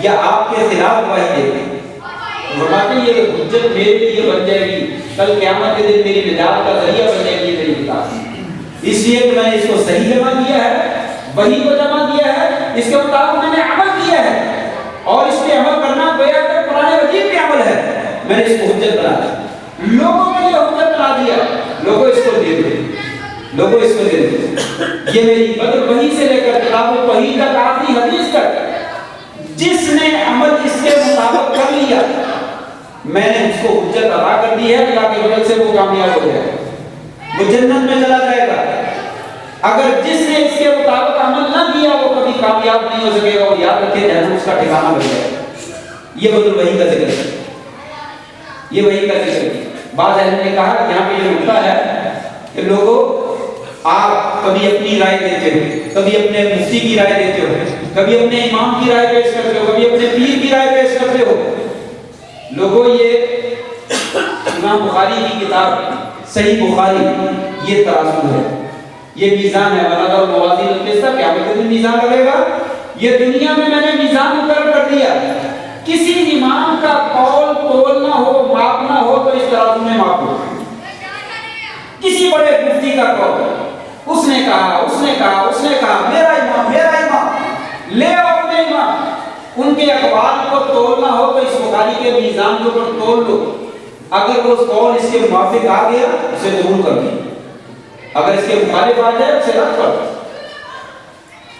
یا آپ کے خلاف گواہی دے گا، فرماتے ہیں یہ حجت میرے لیے بن جائے گی، کل قیامت کے دن میری نجات کا ذریعہ بن جائے گی میری کتاب، اس لیے کہ میں نے اس کو صحیح جمع کیا ہے، وحی کو جمع کیا ہے، اس کے مطابق میں نے عمل کیا ہے، اور اس پہ عمل کرنا گویا کہ قرآن مجید پہ عمل ہے، میں نے اس کو حجت بنا دیا، لوگوں نے یہ حجت بنا دیا، لوگوں اس کو دیکھ لیں، لوگوں اس کو دیکھو، یہ میری بدر وحی سے لے کر کتاب وحی تک آخری حدیث تک جس نے عمل اس کے مطابق کر لیا میں نے اس کو حجت عطا کر دی ہے، اللہ کے فضل سے وہ کامیاب ہو جائے، وہ جنت میں چلا جائے گا۔ اگر جس نے اس کے مطابق عمل نہ کیا وہ کبھی کامیاب نہیں ہو سکے گا، اور یاد رکھے جہنم اس کا ٹھکانہ بن جائے گا۔ یہ بدر وحی کا ذکر ہے، یہ وحی کا ذکر ہے۔ بعض اہل نے کہا کہ یہاں پہ یہ نکتہ ہے کہ لوگوں آپ کبھی اپنی رائے دیتے ہو، کبھی اپنے مفتی کی رائے دیتے ہو، کبھی اپنے امام کی رائے پیش کرتے ہو، کبھی اپنے پیر کی رائے پیش کرتے ہو۔ لوگوں یہ امام بخاری کی کتاب صحیح بخاری یہ ترازو ہے، یہ میزان ہے، ونضع الموازین القسط، قیامت کے دن میزان لگے گا۔ یہ دنیا میں نے میزان مقرر کر دیا، کسی امام کا قول تولنا ہو ماپنا ہو تو اس ترازو میں ماپو۔ کسی بڑے مفتی کا قول، اس نے کہا، اس نے کہا، اس نے کہا، میرا امام، میرا امام، لے آؤ اپنے امام، ان کے اقوال کو تولنا ہو تو اس بخاری کے میزان کے اوپر تول لو۔ اگر وہ قول اس کے موافق آ گیا اسے قبول کر دیں، اگر اس کے مخالف آ جائے اسے رد کر دو۔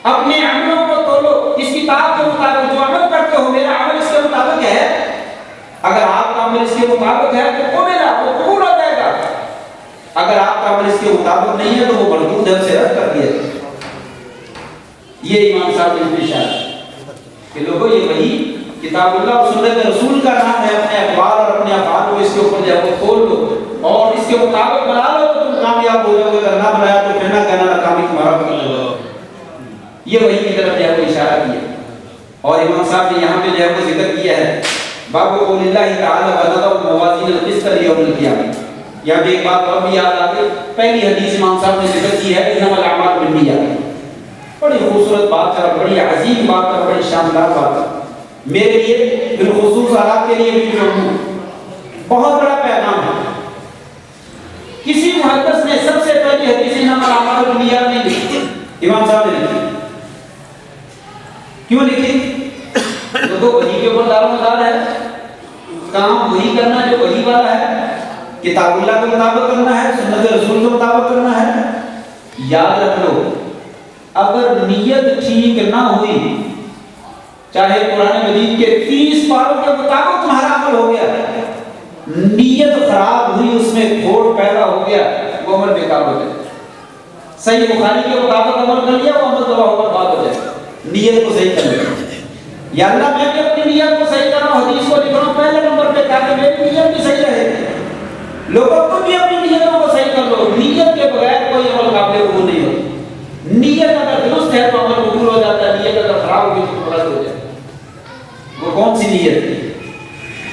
اپنے عملوں کو تولو، اس کتاب کے مطابق جو عمل کرتے ہو میرا عمل اس کے مطابق ہے، اگر آپ کا عمل اس کے مطابق ہے تو وہ میرا وہ قبول ہو جائے گا، اگر آپ کا عمل اس کے مطابق نہیں ہے تو وہ مردود ہے، اسے رد کر دیا جائے۔ یہ امام صاحب نے پیش آیا کہ لوگوں یہ وہی کتاب اللہ اور سنت رسول کا نام ہے، اپنے اقوال اور اپنے افعال کو اس کے اوپر جب وہ کھول لو اور اس کے مطابق بنا لو تو تم کامیاب ہو جاؤ گے، اگر نہ بنایا تو پھر نہ کہنا ناکامی تمہارا بدل ہوگا۔ یہ وہی کی طرف جو ہے وہ اشارہ کیا، اور امام صاحب نے یہاں پہ جو ہے وہ ذکر کیا ہے باب قول اللہ تعالی ونضع الموازین القسط لیوم القیامہ۔ یہاں پہ ایک بات اور بھی یاد آ گئی، پہلی حدیث امام صاحب نے ذکر کی ہے انما الاعمال بالنیات، بڑی خوبصورت بات ہے، بڑی عظیم بات ہے، بڑی شاندار بات ہے، میرے لیے بالخصوص آپ کے لیے بھی جو بہت بڑا پیغام ہے۔ کسی محدث نے سب سے پہلی حدیث انما الاعمال بالنیات نہیں لکھی، امام صاحب نے لکھی۔ کیوں لکھی؟ تو وحی کے اوپر دار و مدار ہے، کام وہی کرنا جو وحی والا ہے، کتاب اللہ کے مطابق کرنا ہے، سنت رسول کے مطابق کرنا ہے۔ یاد رکھ لو اگر نیت ٹھیک نہ ہوئی، چاہے قرآن مجید کے 30 پاروں کے مطابق تمہارا عمل ہو گیا، نیت خراب ہوئی، اس میں کھوٹ پیدا ہو گیا، وہ عمل بیکار ہو جائے۔ صحیح بخاری کے مطابق عمل کر لیا وہ عمل تباہ ہو کر بات ہو جائے۔ نیت کو صحیح کر لیا، یا اللہ میں بھی اپنی نیت کو صحیح کر رہا ہوں، حدیث کو لکھ رہا ہوں پہلے نمبر پہ تاکہ میری نیت بھی صحیح رہے۔ لوگوں کو بھی اپنی نیتوں کو صحیح کر لو، نیت کے بغیر کوئی عمل قابل قبول نہیں ہوتا۔ نیت اگر درست ہے تو عمل قبول ہو جاتا ہے، نیت اگر خراب ہوگی تو رد ہو جائے۔ وہ کون سی نیت ہے؟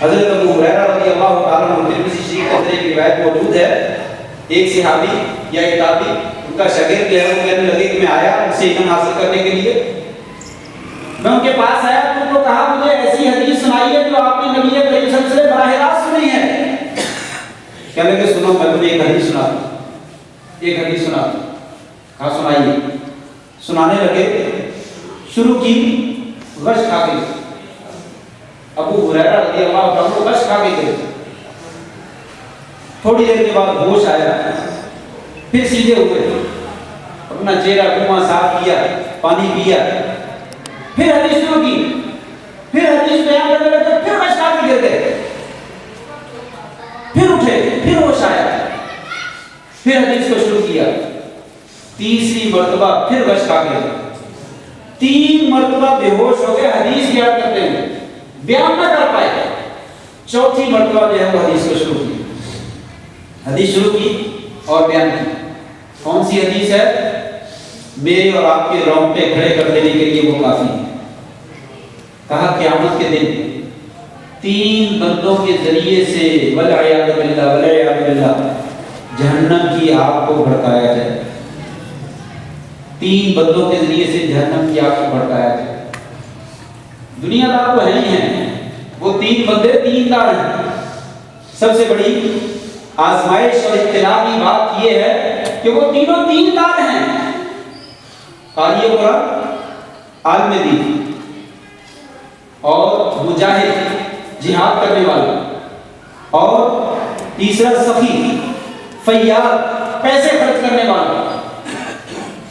حضرت ابو ہریرہ رضی اللہ تعالیٰ عنہ ترمذی شریف کے اندر ایک روایت موجود ہے، ایک صحابی یا ایک تابعی ان کا شاگرد ہے، وہ کہنے لگے کہ میں آیا ان سے علم حاصل کرنے کے لیے، میں ان کے پاس آیا تو ان کو کہا مجھے ایسی حدیث سنائیے جو آپ نے نبی کریم صلی اللہ علیہ وسلم سے براہ راست سنی ہے۔ کہنے لگے سنو میں تمہیں ایک حدیث سنا دوں، ایک حدیث سنا دوں۔ کہا سنائیے۔ سنانے لگے، شروع کی، غش کھا کے ابو ہریرہ رضی اللہ عنہ غش کھا کے گئے۔ تھوڑی دیر کے بعد ہوش آیا، پھر سیدھے ہوئے، اپنا چہرہ منہ صاف کیا، پانی پیا، پھر حدیث شروع کی، پھر حدیث بیان کرنے لگے، پھر غش کھا کے گر گئے، پھر اٹھے، پھر ہوش آیا، پھر حدیث کو شروع کیا، تیسری مرتبہ پھر غش کھا گئے، 3 مرتبہ بے ہوش ہو گئے، حدیث بیان کرتے ہیں بیان نہ کر پائے، چوتھی مرتبہ جو ہے وہ حدیث کو شروع کی، حدیث شروع کی اور بیان کی۔ کون سی حدیث ہے؟ میرے اور آپ کے رونگٹے کھڑے کر دینے کے لیے وہ کافی ہے۔ کہا قیامت کے دن 3 بندوں کے ذریعے سے والعیاذ باللہ والعیاذ باللہ جہنم کی آگ کو بھڑکایا جائے، 3 بندوں کے ذریعے سے جہنم کی آگ کو بھڑکایا جائے۔ دنیا دار تو نہیں ہیں وہ 3 بندے، 3 دار ہیں۔ سب سے بڑی آزمائش اور ابتلاء کی بات یہ ہے کہ وہ تینوں 3 دار ہیں، قاری قرآن، عالم دین اور مجاہد جہاد کرنے والا، اور تیسرا سخی فیاض پیسے خرچ کرنے والا۔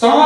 100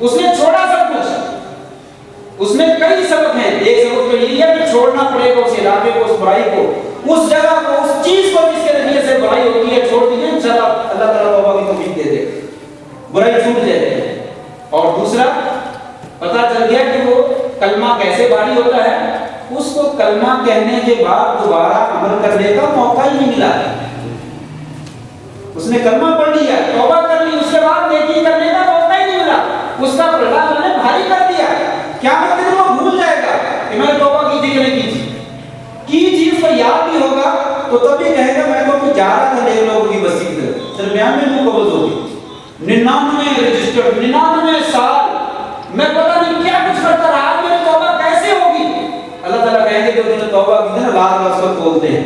اس نے چھوڑا سب کچھ. اس میں کئی سبق ہیں. ایک سبق تو یہ ہے کہ چھوڑنا پڑے گا اس علاقے کو, اس برائی کو, اس جگہ کو, اس چیز کو جس کے ذریعے سے برائی ہوتی ہے, چھوڑ دیجیے. انشاءاللہ اللہ تعالیٰ توبہ کی توفیق دے دے, برائی چھوٹ جائے. اور دوسرا پتہ چل گیا کہ وہ کلمہ کیسے بھاری ہوتا ہے. اس کو کلمہ کہنے کے بعد دوبارہ عمل کرنے کا موقع ہی نہیں ملا. اس نے کلمہ پڑھ لیا, توبہ کر لی, اس کے بعد نیکی کرنے کا موقع ہی نہیں ملا. اس کا پلڑا اللہ نے بھاری کر دیا. کیا مطلب وہ بھول جائے گا کہ میں نے توبہ کی تھی کہ نہیں کی چیز کو یاد بھی ہوگا تو تبھی کہے گا میں تو جا رہا تھا نیک لوگوں کی بستی کی طرف, درمیان میں وہ قبض ہوگی. 99 رجسٹرڈ 99 سال میں پتہ نہیں کیا کچھ کرتا رہا, میری توبہ کیسے ہوگی. اللہ تعالیٰ کہیں گے جو نے توبہ کی تھی نا, لاز اس وقت بولتے ہیں,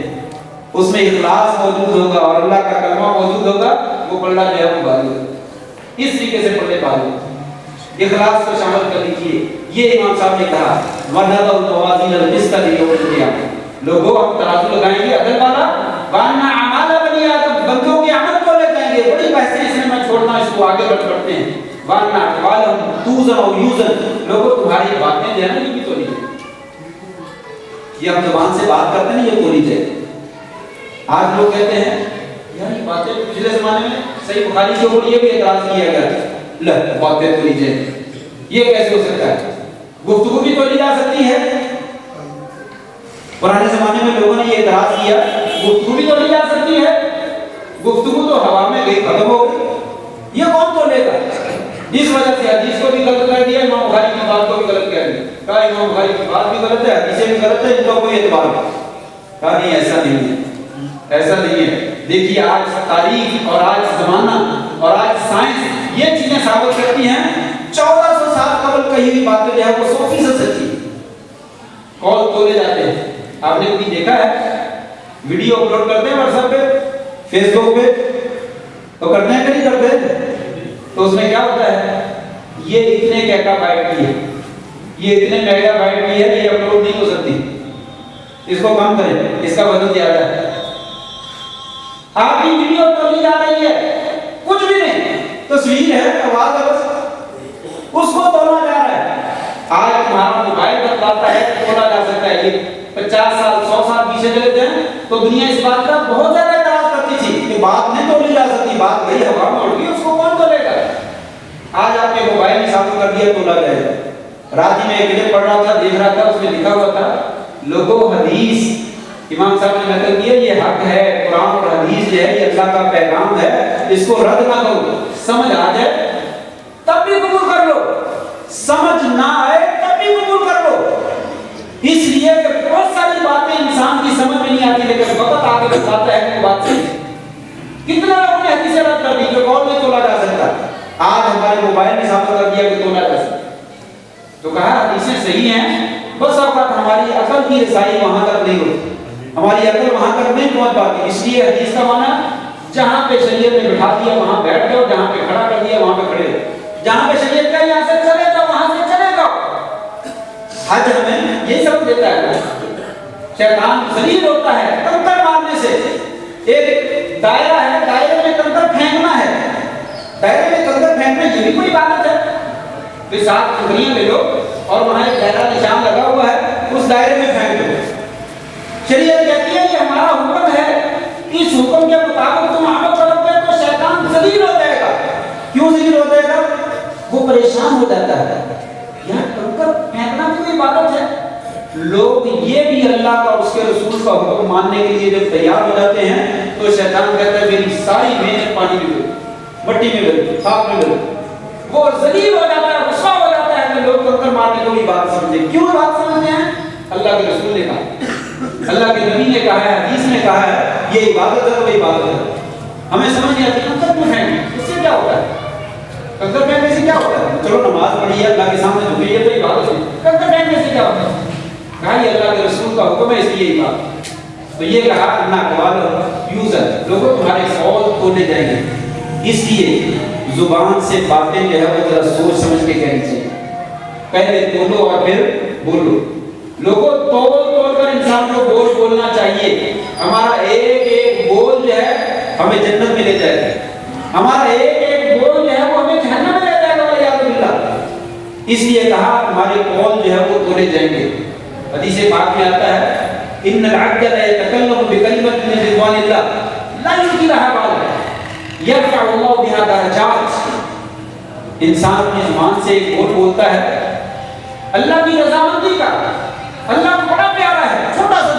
اس میں اخلاص موجود ہوگا اور اللہ کا کلمہ موجود ہوگا, وہ پلڑا جو ہے وہ بھاری ہوگا. اس طریقے سے پلڑے بھاری ہوگا. اخلاص کو شامل کر لیجیے. یہ امام صاحب نے کہا وَنَضَعُ الْمَوَازِينَ الْقِسْطَ لِيَوْمِ الْقِيَامَةِ, لوگوں ہم ترازو لگائیں گے عدل والا. وَأَنَّ أَعْمَالَ بَنِي آدَمَ, بندوں کے عمل کو لے جائیں گے. بڑی بحثیں اس میں میں چھوڑنا, اس کو آگے بڑھتے ہیں. وَأَنَّ أَقْوَالَهُمْ تُوزَنُ أَوْ يُوزَنُ, لوگوں تمہاری باتیں جو ہے نا یہ بھی تولی جائیں. یہ ہم زبان سے بات کرتے ہیں, یہ تولی جائے. آج لوگ کہتے ہیں یار یہ باتیں پچھلے زمانے میں صحیح بخاری کے اوپر یہ بھی اعتراض کیا گیا, لہ باتیں تولی جائیں, یہ کیسے ہو سکتا ہے. گفتگو بھی تولی جا سکتی ہے. پرانے زمانے میں لوگوں نے یہ اعتراض کیا گفتگو بھی تولی جا سکتی ہے. گفتگو تو ہوا میں گئی, ختم ہو گئی, یہ کون تولے گا. اس وجہ سے حدیث کو بھی غلط کر دیا, امام بخاری کی بات کو بھی غلط کر دیا. کہا امام بخاری کی بات بھی غلط ہے, حدیثیں بھی غلط ہے, ان کا کوئی اعتبار نہیں. کہا نہیں ایسا نہیں ہے, ایسا نہیں ہے. دیکھیے آج تاریخ اور آج زمانہ اور آج سائنس یہ چیزیں ثابت کرتی ہیں 1400 سال قبل کہی ہوئی باتیں جو ہے وہ 100% سچی. کال تولے جاتے ہیں. آپ نے کبھی دیکھا ہے ویڈیو اپلوڈ کرتے ہیں واٹس ایپ پہ, فیس بک پہ, تو کرتے ہیں کہ نہیں کرتے, تو اس میں کیا ہوتا ہے یہ اتنے گیگا بائٹ کی ہے, یہ اتنے میگا بائٹ کی ہے, یہ اپلوڈ نہیں ہو سکتی, اس کو کم کریں, اس کا وزن زیادہ ہے. آپ کی ویڈیو تولی جا رہی ہے, کچھ بھی نہیں, تصویر ہے, آواز ہے, بس اس کو تولا جا رہا ہے. آج تمہارا موبائل بتلاتا ہے تولا جا سکتا ہے. یہ 50 سال 100 سال پیچھے چلے جائیں تو دنیا اس بات کا بہت زیادہ اعتراض کرتی تھی کہ بات نہیں تولی جا سکتی, بات گئی ہوا میں اڑ گئی, اس کو کون تولے گا. آج آپ کے موبائل میں ثابت کر دیا تولا جائے گا. رات ہی میں ایک کتاب پڑھ رہا تھا, دیکھ رہا تھا, اس میں لکھا ہوا تھا لوگوں حدیث امام صاحب نے نقل کیا, یہ حق ہے, قرآن اور حدیث جو ہے یہ اللہ کا پیغام ہے, اس کو رد نہ کرو. سمجھ آ جائے تب بھی قبول کر لو, سمجھ نہ آئے تب بھی قبول کر لو. اس لیے کہ بہت ساری باتیں انسان کی سمجھ میں نہیں آتی, لیکن وقت آگے بتاتا ہے کہ وہ بات صحیح. کتنا لوگوں نے حدیثیں رد کر دی کہ قول میں تولا جا سکتا. آج ہمارے موبائل میں ثابت کر دیا کہ تولا جا سکتا. تو کہا حدیثیں صحیح ہیں, بس اوقات ہماری عقل کی رسائی وہاں تک نہیں ہوتی, ہماری عقل وہاں تک نہیں پہنچ پاتی. اس لیے حدیث کا معنی جہاں پہ شریعت نے بٹھا دیا وہاں بیٹھ جاؤ, جہاں پہ کھڑا کر دیا وہاں پہ کھڑے رہو, جہاں پہ شریعت کا یہاں سے چلے جاؤ وہاں سے چلے جاؤ. حج ہمیں یہ سب دیتا ہے. شیطان ذلیل ہوتا ہے کنکر مارنے سے. ایک دائرہ ہے, دائرے میں کنکر پھینکنا ہے, دائرے میں کنکر پھینکنا یہ بھی کوئی عبادت ہے. پھر 7 کنکریاں لے لو اور وہاں ایک دائرہ نشان لگا ہوا ہے, اس دائرے میں پھینک دو. شریعت کہتی ہے یہ ہمارا حکم ہے, اس حکم کے مطابق تم عمل کرو گے تو شیطان ذلیل ہو جائے گا. کیوں ذلیل ہو جائے گا؟ وہ پریشان ہو جاتا ہے. یہاں کنکر پھینکنا بھی کوئی عبادت ہے. لوگ یہ بھی اللہ کا اور اس کے رسول کا حکم ماننے کے لیے جب تیار ہو جاتے ہیں تو شیطان کہتا ہے میری ساری محنت پانی میں گئی, مٹی میں گئی, خاک میں گئی. وہ ذلیل ہو جاتا ہے, رسوا ہو جاتا ہے کہ لوگ کنکر مارنے کو بھی بات سمجھتے. کیوں بات سمجھتے ہیں؟ اللہ کے رسول نے کہا, اللہ کے نبی نے کہا ہے, حدیث نے کہا ہے یہ عبادت ہے تو یہ عبادت ہے. ہمیں سمجھ نہیں آتی کنکر کیوں پھینکیں, اس سے کیا ہوتا ہے, کنکر پھینکنے سے کیا ہوتا ہے. چلو نماز پڑھی ہے, اللہ کے سامنے جھکے, یہ تو عبادت ہے. کنکر پھینکنے سے کیا ہوتا ہے؟ کہا یہ اللہ کے رسول کا حکم ہے اس لیے عبادت. تو یہ کہا اللہ قوال یوزر, لوگوں تمہارے قول کھولے جائیں گے. اس لیے زبان سے باتیں جو ہے وہ ذرا سوچ سمجھ کے کہنی چاہیے. پہلے بولو اور پھر بولو. لوگوں توڑ کر انسان کو بول بولنا چاہیے. ہمارا ایک ایک بول جو ہے ہمیں جنت میں لے جائے گا, ہمارا ایک ایک بول جو ہے وہ ہمیں جہنم میں لے جائے گا. اس لیے کہا تمہارے قول جو ہے وہ تولے جائیں گے. حدیث پاک میں آتا ہے ان العبد لا يتكلم بكلمة من رضوان الله لا يلقي لها بالا يرفع الله بها درجات. انسان اپنی زبان سے ایک بول بولتا ہے اللہ کی رضامندی کا. اللہ کو بڑا پیارا ہے. چھوٹا سا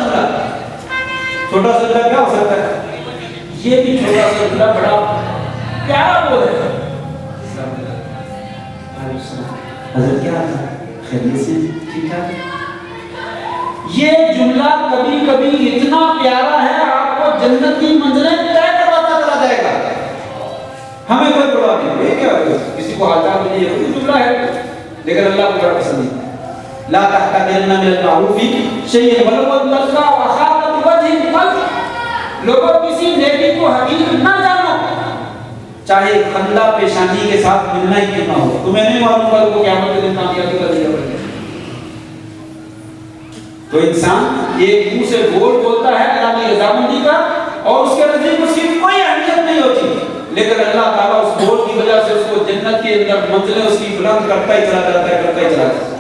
جملہ کیا ہو سکتا ہے؟ یہ بھی چھوٹا سا جملہ بڑا پیارا بول ہے. حضرت کیا تھا خیریت سے ٹھیک ٹھاک. یہ جملہ کبھی کبھی اتنا پیارا ہے آپ کو جنت کی منزلیں طے کرواتا چلا جائے گا. ہمیں کوئی پرواہ نہیں ہے کیا کسی کو حال چال نہیں ہے کوئی جملہ ہے لیکن اللہ کو بڑا پسند ہے. لا تحقرن من المعروف شيئا ولو ان تلقى اخاك بوجه طلق. لوگوں کسی نیکی کو حقیر نہ جانو چاہے خندہ پیشانی کے ساتھ ملنا ہی کیوں نہ ہو. تمہیں نہیں معلوم کل کو قیامت کے دن کامیابی کا ذریعہ بنے. تو انسان ایک منہ سے بولتا ہے اللہ کی رضامندی کا اور اس کے نزدیک اس کی کوئی اہمیت نہیں ہوتی لیکن اللہ تعالیٰ اس بول کی وجہ سے اس کو جنت کے اندر منزلیں اس کی بلند کرتا ہی چلا جاتا ہے کرتا ہی چلا جاتا ہے.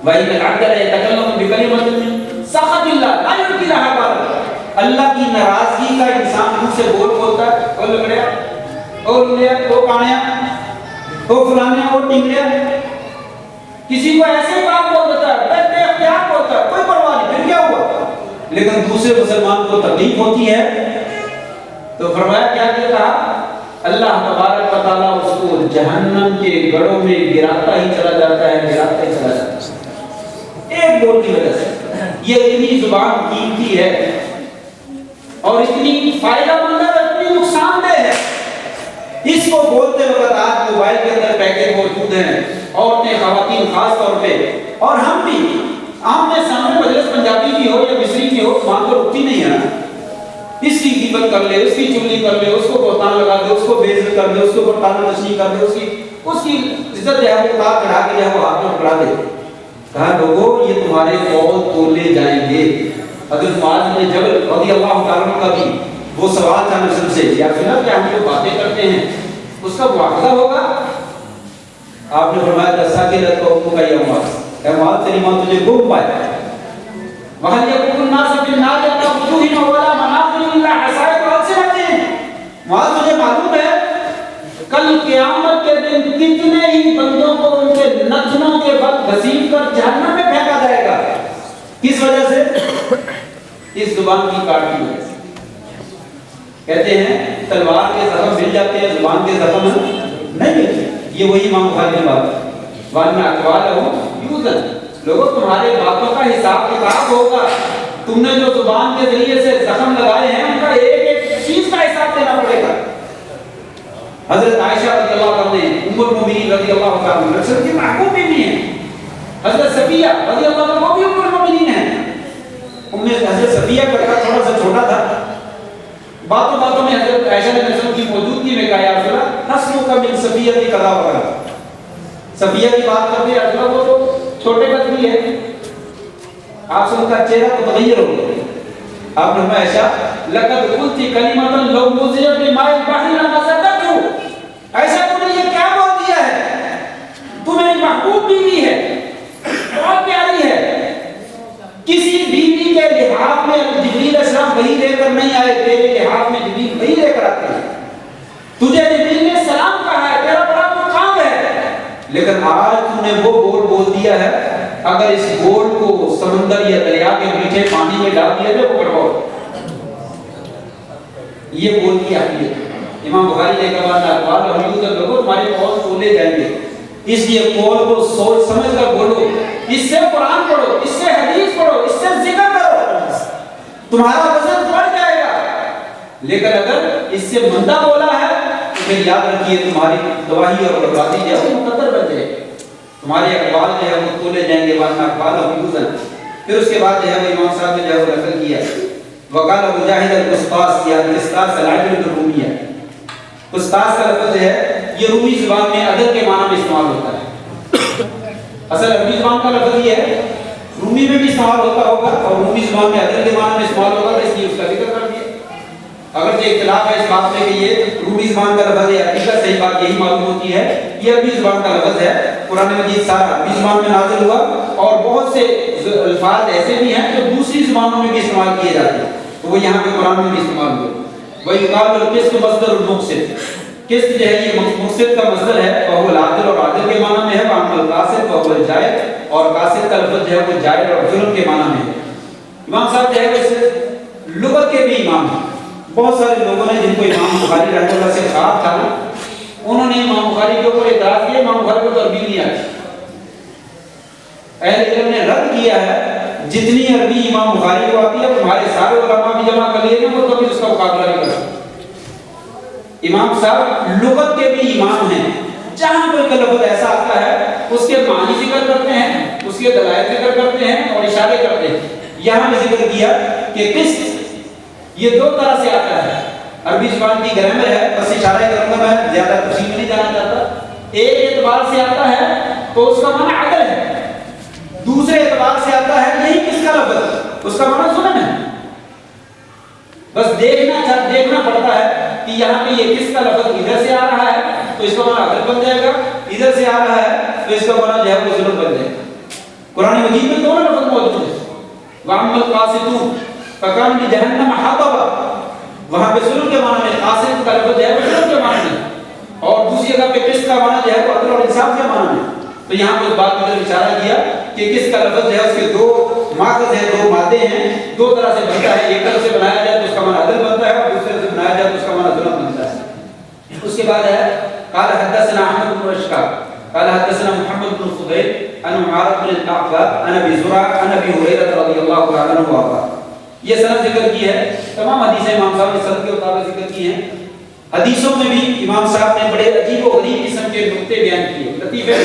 وَإِنَّ الْعَبْدَ لَيَتَكَلَّمُ بِكَلِمَةٍ مِّن سَخَطِ اللَّهِ لَا يُلْقِي لَهَا بَالًا. اللہ کی ناراضگی کا انسان منہ سے بولتا ہے او لگڑیا او لگڑیا او کانیا او فلانیا او ٹنگڑیا. کسی کو ایسے بات بول دیتا ہے بے اختیار بولتا ہے کوئی پرواہ نہیں پھر کیا ہوا. لیکن دوسرے مسلمان کو تکلیف ہوتی ہے تو فرمایا کیا کہتا اللہ تبارک و تعالیٰ اس کو جہنم کے گڑھوں میں گراتا ہی چلا جاتا ہے گراتا ہی چلا جاتا ہے ایک بول کی وجہ سے. یہ اتنی زبان قیمتی ہے اور اتنی فائدہ مند ہے اتنی نقصان دہ ہے. اس کو بولتے وقت آج موبائل کے اندر پیکج موجود ہیں عورتیں خواتین خاص طور پہ اور ہم بھی آمنے سامنے مجلس پنجابی کی ہو یا مصری کی ہو وہاں تو رکتی نہیں ہے. اس کی غیبت کر لے اس کی چغلی کر لے اس کو بہتان لگا دے اس کو بےعزت کر دے اس کو پٹانا نشنی کر دے اس کی عزت جو ہے وہ اتار چڑھا کے جو ہے وہ ہاتھ میں پکڑا دے. کہا لوگوں یہ تمہارے قول تولے جائیں گے. حضرت معاذ بن جبل رضی اللہ تعالیٰ کا بھی وہ سوال تھا نبی سے یا سنا کہ ہم جو باتیں کرتے ہیں اس کا مواخذہ ہوگا. آپ نے فرمایا جیسا کہ لت کو حکم کا یہ معاذ اے معاذ تیری ماں تجھے گم پائے وہاں یقول الناس فی النار یا وجوہہم ولا مناظر الا حصائد السنتہم. معاذ تجھے معلوم ہے کل قیامت کے دن کتنے ہی بندوں کو ان کے نتنوں کے بل گھسیٹ کر جہنم میں پھینکا جائے گا. کس وجہ سے؟ اس زبان کی کاٹ کی وجہ سے. کہتے ہیں تلوار کے زخم مل جاتے ہیں زبان کے زخم نہیں ملتے. یہ وہی امام بخاری کی بات ہے. وَأَنَّ أَقْوَالَهُمْ يُوزَنُ. لوگوں تمہارے باتوں کا حساب کتاب ہوگا. تم نے جو زبان کے ذریعے سے زخم لگائے ہیں ان کا ایک ایک چیز کا حساب دینا پڑے گا. حضرت عائشہ رضی اللہ عنہ ام المؤمنین رضی اللہ عنہ رسول کی محبوب بھی ہیں. حضرت صفیہ رضی اللہ عنہ وہ بھی ام المؤمنین ہیں. حضرت صفیہ کا تھوڑا سا چھوٹا تھا. باتوں میں حضرت عائشہ نے رسول کی موجودگی میں کہا یا رسول اللہ نسلوں کا من صفیہ کی قضا وغیرہ. صفیہ کی بات کرتے ہیں رسول وہ تو چھوٹے قد بھی ہے. آپ سن کا چہرہ متغیر ہو گیا. آپ نے فرمایا عائشہ لقد قلت کلمۃ لو مزجت بماء البحر لمزجته. ایسا تو نے یہ کیا بول دیا ہے؟ تو میری محبوب بیوی ہے بہت پیاری ہے. کسی بیوی کے لحاظ میں جبریل اسلام وہی لے کر نہیں آئے تیرے لحاظ میں جبریل وہی لے کر آتے ہیں. تجھے جبریل نے سلام کہا ہے تیرا بڑا مقام ہے لیکن آج تو نے وہ بول دیا ہے اگر اس بول کو سمندر یا دریا کے میٹھے پانی میں ڈال دیا جائے وہ کڑوا. یہ بول کی اہمیت ہے. امام بخاری نے کہا کہ اقوال حدود لوگوں تمہارے قول تولے جائیں گے. اس لیے قول کو سوچ سمجھ کر بولو. اس سے قرآن پڑھو اس سے حدیث پڑھو اس سے ذکر کرو تمہارا وزن بڑھ جائے گا. لیکن اگر اس سے مندہ بولا ہے تو پھر یاد رکھیے تمہاری گواہی اور بربادی جو ہے وہ مقدر بن جائے گی. تمہارے اقوال جو ہے وہ تولے جائیں گے. ورنہ اقوال حدود. پھر اس کے بعد جو ہے وہ امام صاحب نے جو ہے وہ نقل کیا وقال مجاہد القسطاس یا القسطاس العجل الرومی ہے. قسطاس کا لفظ ہے یہ رومی زبان میں عدد کے معنی میں استعمال ہوتا ہے. اصل عربی زبان کا لفظ یہ ہے رومی میں بھی استعمال ہوتا ہوگا اور رومی زبان میں عدد کے معنی میں استعمال ہوگا تو اس لیے اس کا ذکر کر دیا. اگرچہ اختلاف ہے اس بات میں کہ یہ رومی زبان کا لفظ ہے. حقیقت صحیح بات یہی معلوم ہوتی ہے یہ عربی زبان کا لفظ ہے قرآن مجید سارا عربی زبان میں نازل ہوا، اور بہت سے الفاظ ایسے بھی ہیں جو دوسری زبانوں میں بھی استعمال کیے جاتے ہیں، تو وہ یہاں پہ قرآن میں بھی استعمال ہوئے۔ وَيُقَالُ الْقِسْطُ مَصْدَرُ الْمُقْسِطِ، قسط جو ہے یہ مقصد کا مصدر ہے، وَهُوَ الْعَادِلُ، اور عادل کے معنی میں ہے، وَأَمَّا الْقَاسِطُ فَهُوَ الْجَائِرُ، اور قاسط کا لفظ جو ہے وہ جائر اور ظلم کے معنی میں ہے۔ امام صاحب جو ہے وہ لغت کے بھی امام ہیں۔ بہت سارے لوگوں نے جن کو امام بخاری رحمہ اللہ سے خواب تھا، انہوں نے امام بخاری کے اوپر اعتراض کیا امام بخاری کو تو عربی نہیں آتی۔ اہل علم نے رد کیا ہے جتنی عربی امام بخاری کو آتی ہے تمہارے سارے علماء بھی جمع کر لیے نا، وہ کبھی اس کا مقابلہ نہیں کر سکتے۔ امام صاحب لغت کے بھی امام ہیں، جہاں کوئی لفظ ایسا آتا ہے اس کے معنی ذکر کرتے ہیں، اس کے دلائل ذکر کرتے ہیں اور اشارے کرتے ہیں۔ یہاں نے ذکر کیا کہ قسط یہ دو طرح سے آتا ہے، عربی زبان کی گرامر ہے، بس اشارہ کروں گا، میں زیادہ تفصیل میں نہیں جانا چاہتا۔ ایک اعتبار سے آتا ہے تو اس کا معنی عدل ہے، دوسرے اعتبار سے آتا ہے نہیں کس کا لفظ، اس کا معنی ظلم ہے۔ بس دیکھنا پڑتا ہے کہ یہاں پہ یہ کس کا لفظ ادھر سے آ رہا ہے تو اس کا معنی عدل بن جائے گا، ادھر سے آ رہا ہے تو اس کا معنی جو ہے وہ ظلم بن جائے گا۔ قرآن مجید میں دونوں لفظ موجود ہیں۔ وَأَمَّا الْقَاسِطُونَ فَكَانُوا لِجَهَنَّمَ حَطَبًا، وہاں پہ ظلم کے معنی میں قاسط کا لفظ جو ہے وہ ظلم کے معنی میں، اور دوسری جگہ پہ قسط کا معنی جو ہے وہ عدل اور انصاف کے معنی میں۔ تو یہاں پہ اس بات میں اشارہ کیا کہ قسط کا لفظ جو ہے اس کے دو ماخذ ہیں، دو مادے ہیں، دو طرح سے بنتا ہے، ایک طرف سے بنایا جائے تو اس کا معنی عدل بنتا ہے اور دوسرے سے بنایا جائے تو اس کا معنی ظلم بنتا ہے۔ اس کے بعد ہے قال حدثنا احمد بن اشقاق قال حدثنا محمد بن فضيل عن معاذ بن القعقاع عن ابي زرعه عن ابي هريره رضي الله تعالى عنه وارضاه۔ یہ سند ذکر کی ہے، تمام حدیثیں امام صاحب نے سند کے مطابق ذکر کی ہیں۔ حدیثوں میں بھی امام صاحب نے بڑے عجیب و غریب قسم کے نکتے بیان کیے، لطیفے۔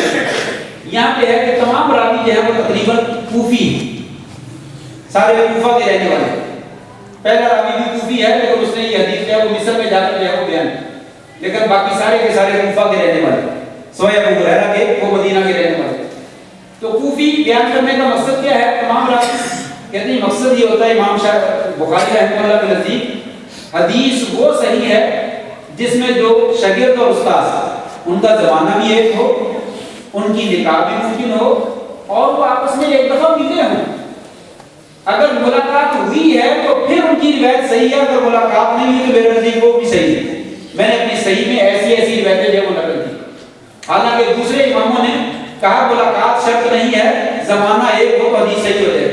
یہاں پہ ہے کہ تمام راوی جو ہے وہ تقریباً کوفی ہیں، سارے کوفہ کے رہنے والے۔ پہلا راوی بھی کوفی ہے لیکن اس نے یہ حدیث جو ہے وہ مصر میں جا کر جو ہے وہ بیان کی، لیکن باقی سارے کے سارے کوفہ کے رہنے والے، سوائے ابو ہریرہ کے وہ مدینہ کے رہنے والے۔ تو کوفی بیان کرنے کا مقصد کیا ہے؟ تمام راوی کہتے ہیں مقصد یہ ہوتا ہے امام بخاری رحمہ اللہ کے نزدیک حدیث وہ صحیح ہے جس میں جو شاگرد اور استاد ان کا زمانہ بھی ایک ہو، ان کی نکاح بھی ممکن ہو اور وہ آپس میں ایک دفعہ ملے ہوں۔ اگر ملاقات ہوئی ہے تو پھر ان کی روایت صحیح ہے، اگر ملاقات نہیں ہوئی تو میرے نزدیک وہ بھی صحیح ہے۔ میں نے اپنی صحیح میں ایسی روایتیں جو وہ نقل کی، حالانکہ دوسرے اماموں نے کہا ملاقات شرط نہیں ہے، زمانہ ایک ہو تو حدیث صحیح ہو جائے،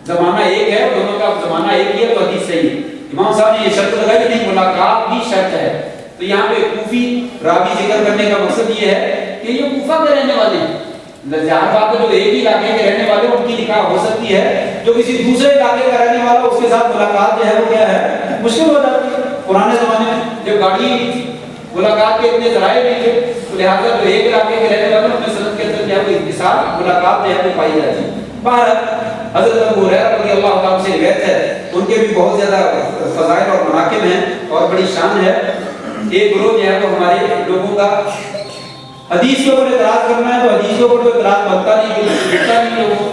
زمانہ ایک ہے دونوں کا زمانہ ایک ہی ہے تو حدیث صحیح ہے۔ امام صاحب نے یہ شرط لگائی کہ نہیں ملاقات بھی شرط ہے۔ تو یہاں پہ کوفی راوی ذکر کرنے کا مقصد یہ ہے کہ یہ کوفہ کے رہنے والے ہیں، جہاں بات جو ایک ہی علاقے کے رہنے والے ان کی نکاح ہو سکتی ہے، جو کسی دوسرے علاقے کا رہنے والا اس کے ساتھ ملاقات جو ہے وہ کیا ہے مشکل ہو جاتی ہے۔ پرانے زمانے میں جب گاڑی نہیں تھی، ملاقات کے اتنے ذرائع نہیں تھے، تو لہٰذا جو ایک علاقے کے رہنے والے ان میں سند کے اندر جو ہے وہ اتصال ملاقات جو ہے وہ پائی جاتی ہے۔ بہرحال حضرت ابو ہریرہ رضی اللہ تعالیٰ سے روایت ہے، ان کے بھی بہت زیادہ فضائل اور مناقب ہیں اور بڑی شان ہے۔ ایک گروہ جو ہے وہ ہمارے لوگوں کا حدیث کے اوپر اعتراض کرنا ہے تو حدیث کے اوپر تو اعتراض بنتا نہیں لوگوں